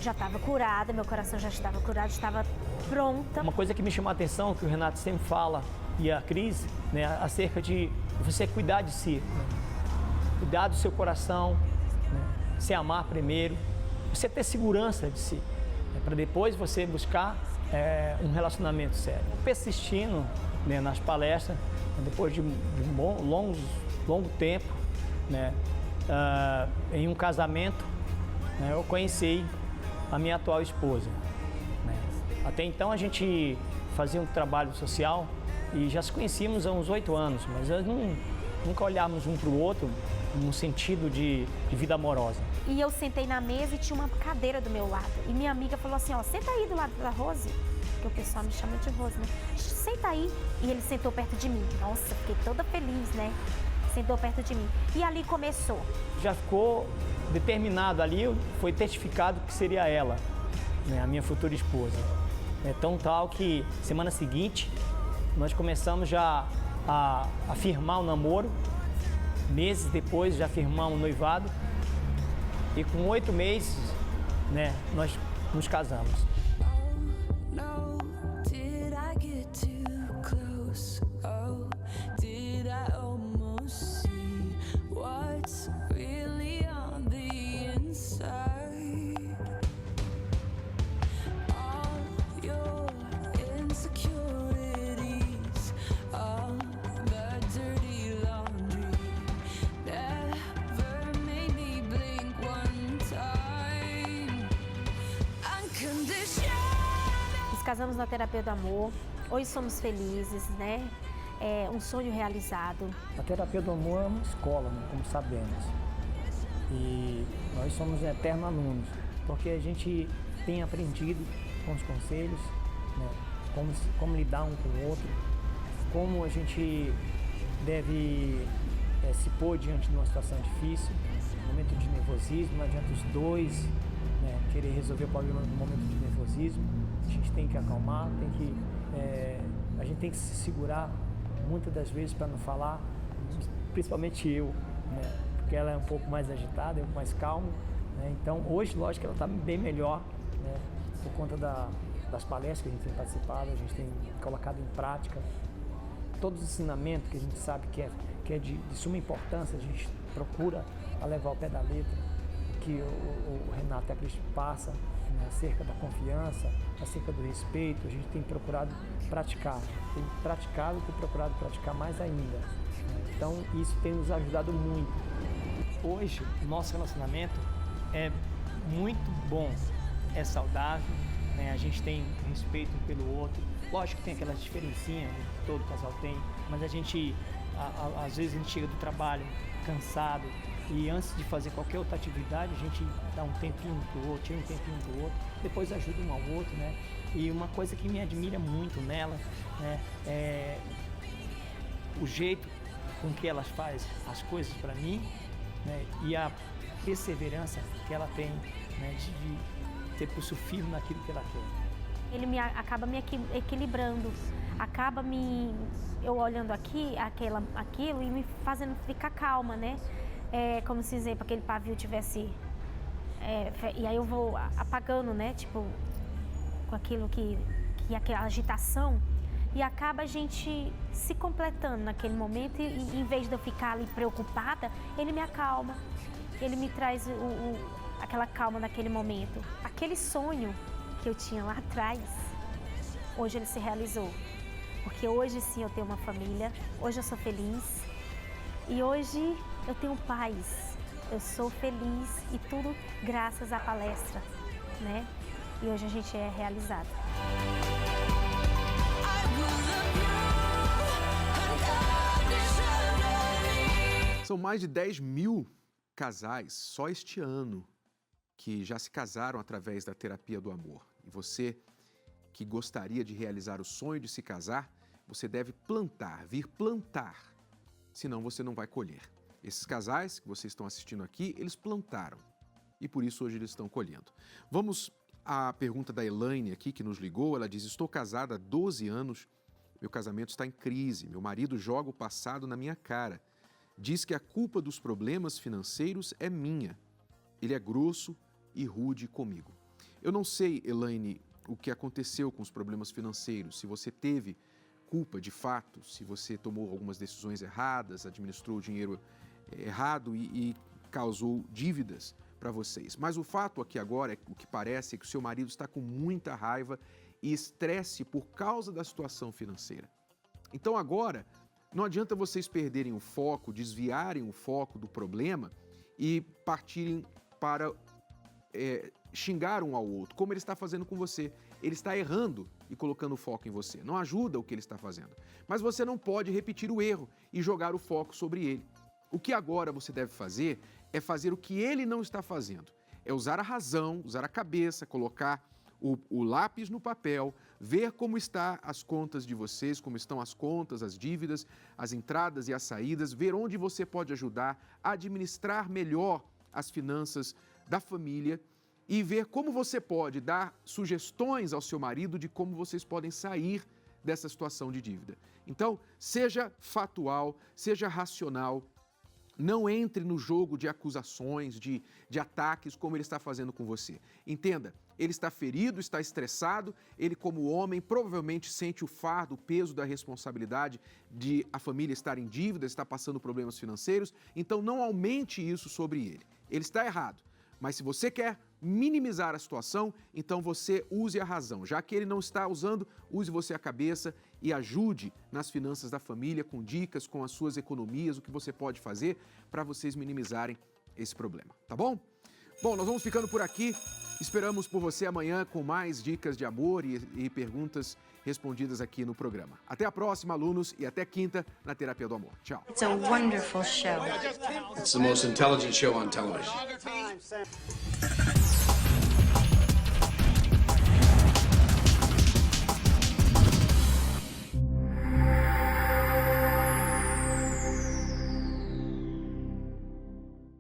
já estava curada, meu coração já estava curado, estava pronta. Uma coisa que me chamou a atenção, que o Renato sempre fala, e a Cris, né, acerca de você cuidar de si, né? Cuidar do seu coração, né? Se amar primeiro, você ter segurança de si, né? Para depois você buscar um relacionamento sério. Persistindo, né, nas palestras, depois de um longo tempo, né, em um casamento, né, eu conheci a minha atual esposa, né. Até então a gente fazia um trabalho social e já se conhecíamos há uns 8 anos, mas nós nunca olhávamos um para o outro no sentido de vida amorosa. E eu sentei na mesa e tinha uma cadeira do meu lado. E minha amiga falou assim, ó, senta aí do lado da Rose, que o pessoal me chama de Rose, né? Senta aí. E ele sentou perto de mim. Nossa, fiquei toda feliz, né? Sentou perto de mim. E ali começou. Já ficou determinado ali, foi testificado que seria ela, né, a minha futura esposa. É tão tal que semana seguinte nós começamos já a firmar o namoro. Meses depois já firmamos o noivado. E com 8 meses, né, nós nos casamos. Nos casamos na terapia do amor, hoje somos felizes, né? É um sonho realizado. A terapia do amor é uma escola, né, como sabemos. E nós somos eternos alunos, porque a gente tem aprendido com os conselhos, né, como lidar um com o outro, como a gente deve se pôr diante de uma situação difícil, no momento de nervosismo, não adianta os dois, né, querer resolver o problema no momento de nervosismo. A gente tem que acalmar, a gente tem que se segurar muitas das vezes para não falar, principalmente eu, né, porque ela é um pouco mais agitada, eu mais calmo, né, então hoje, lógico que ela está bem melhor, né, por conta das palestras que a gente tem participado, a gente tem colocado em prática todos os ensinamentos que a gente sabe que é de suma importância, a gente procura levar ao pé da letra, que o Renato e a Cris passa, né, acerca da confiança, acerca do respeito. A gente tem procurado praticar, tem praticado e procurado praticar mais ainda, né? Então isso tem nos ajudado muito. Hoje o nosso relacionamento é muito bom, é saudável, né? A gente tem respeito um pelo outro. Lógico que tem aquelas diferencinhas, né? Todo casal tem, mas a gente, às vezes a gente chega do trabalho cansado e antes de fazer qualquer outra atividade, a gente dá um tempinho pro outro, tira um tempinho pro outro, depois ajuda um ao outro, né? E uma coisa que me admira muito nela, né, é o jeito com que ela faz as coisas para mim, né, e a perseverança que ela tem, né, de ter pulso firme naquilo que ela quer. Ele acaba me equilibrando, eu olhando aquilo e me fazendo ficar calma, né? É como se, exemplo, aquele pavio tivesse... e aí eu vou apagando, né? Tipo, com aquilo que aquela agitação, e acaba a gente se completando naquele momento e em vez de eu ficar ali preocupada, ele me acalma, ele me traz aquela calma naquele momento. Aquele sonho que eu tinha lá atrás, hoje ele se realizou. Porque hoje sim eu tenho uma família, hoje eu sou feliz e hoje eu tenho paz, eu sou feliz e tudo graças à palestra, né? E hoje a gente é realizado. São mais de 10 mil casais só este ano que já se casaram através da terapia do amor. E você que gostaria de realizar o sonho de se casar, você deve vir plantar, senão você não vai colher. Esses casais que vocês estão assistindo aqui, eles plantaram e por isso hoje eles estão colhendo. Vamos à pergunta da Elaine aqui, que nos ligou. Ela diz: estou casada há 12 anos, meu casamento está em crise, meu marido joga o passado na minha cara, diz que a culpa dos problemas financeiros é minha, ele é grosso e rude comigo. Eu não sei, Elaine, o que aconteceu com os problemas financeiros, se você teve culpa de fato, se você tomou algumas decisões erradas, administrou o dinheiro errado e causou dívidas para vocês. Mas o fato aqui agora, o que parece, é que o seu marido está com muita raiva e estresse por causa da situação financeira. Então agora, não adianta vocês perderem o foco, desviarem o foco do problema e partirem para xingar um ao outro, como ele está fazendo com você. Ele está errando e colocando o foco em você. Não ajuda o que ele está fazendo. Mas você não pode repetir o erro e jogar o foco sobre ele. O que agora você deve fazer é fazer o que ele não está fazendo. É usar a razão, usar a cabeça, colocar o lápis no papel, ver como estão as contas de vocês, como estão as contas, as dívidas, as entradas e as saídas, ver onde você pode ajudar a administrar melhor as finanças da família e ver como você pode dar sugestões ao seu marido de como vocês podem sair dessa situação de dívida. Então, seja fatual, seja racional, não entre no jogo de acusações, de ataques, como ele está fazendo com você. Entenda, ele está ferido, está estressado, ele como homem provavelmente sente o fardo, o peso da responsabilidade de a família estar em dívida, estar passando problemas financeiros, então não aumente isso sobre ele. Ele está errado, mas se você quer minimizar a situação, então você use a razão. Já que ele não está usando, use você a cabeça e ajude nas finanças da família com dicas, com as suas economias, o que você pode fazer para vocês minimizarem esse problema, tá bom? Bom, nós vamos ficando por aqui. Esperamos por você amanhã com mais dicas de amor e perguntas respondidas aqui no programa. Até a próxima, alunos, e até quinta na Terapia do Amor. Tchau. It's a wonderful show. It's the most intelligent show on television.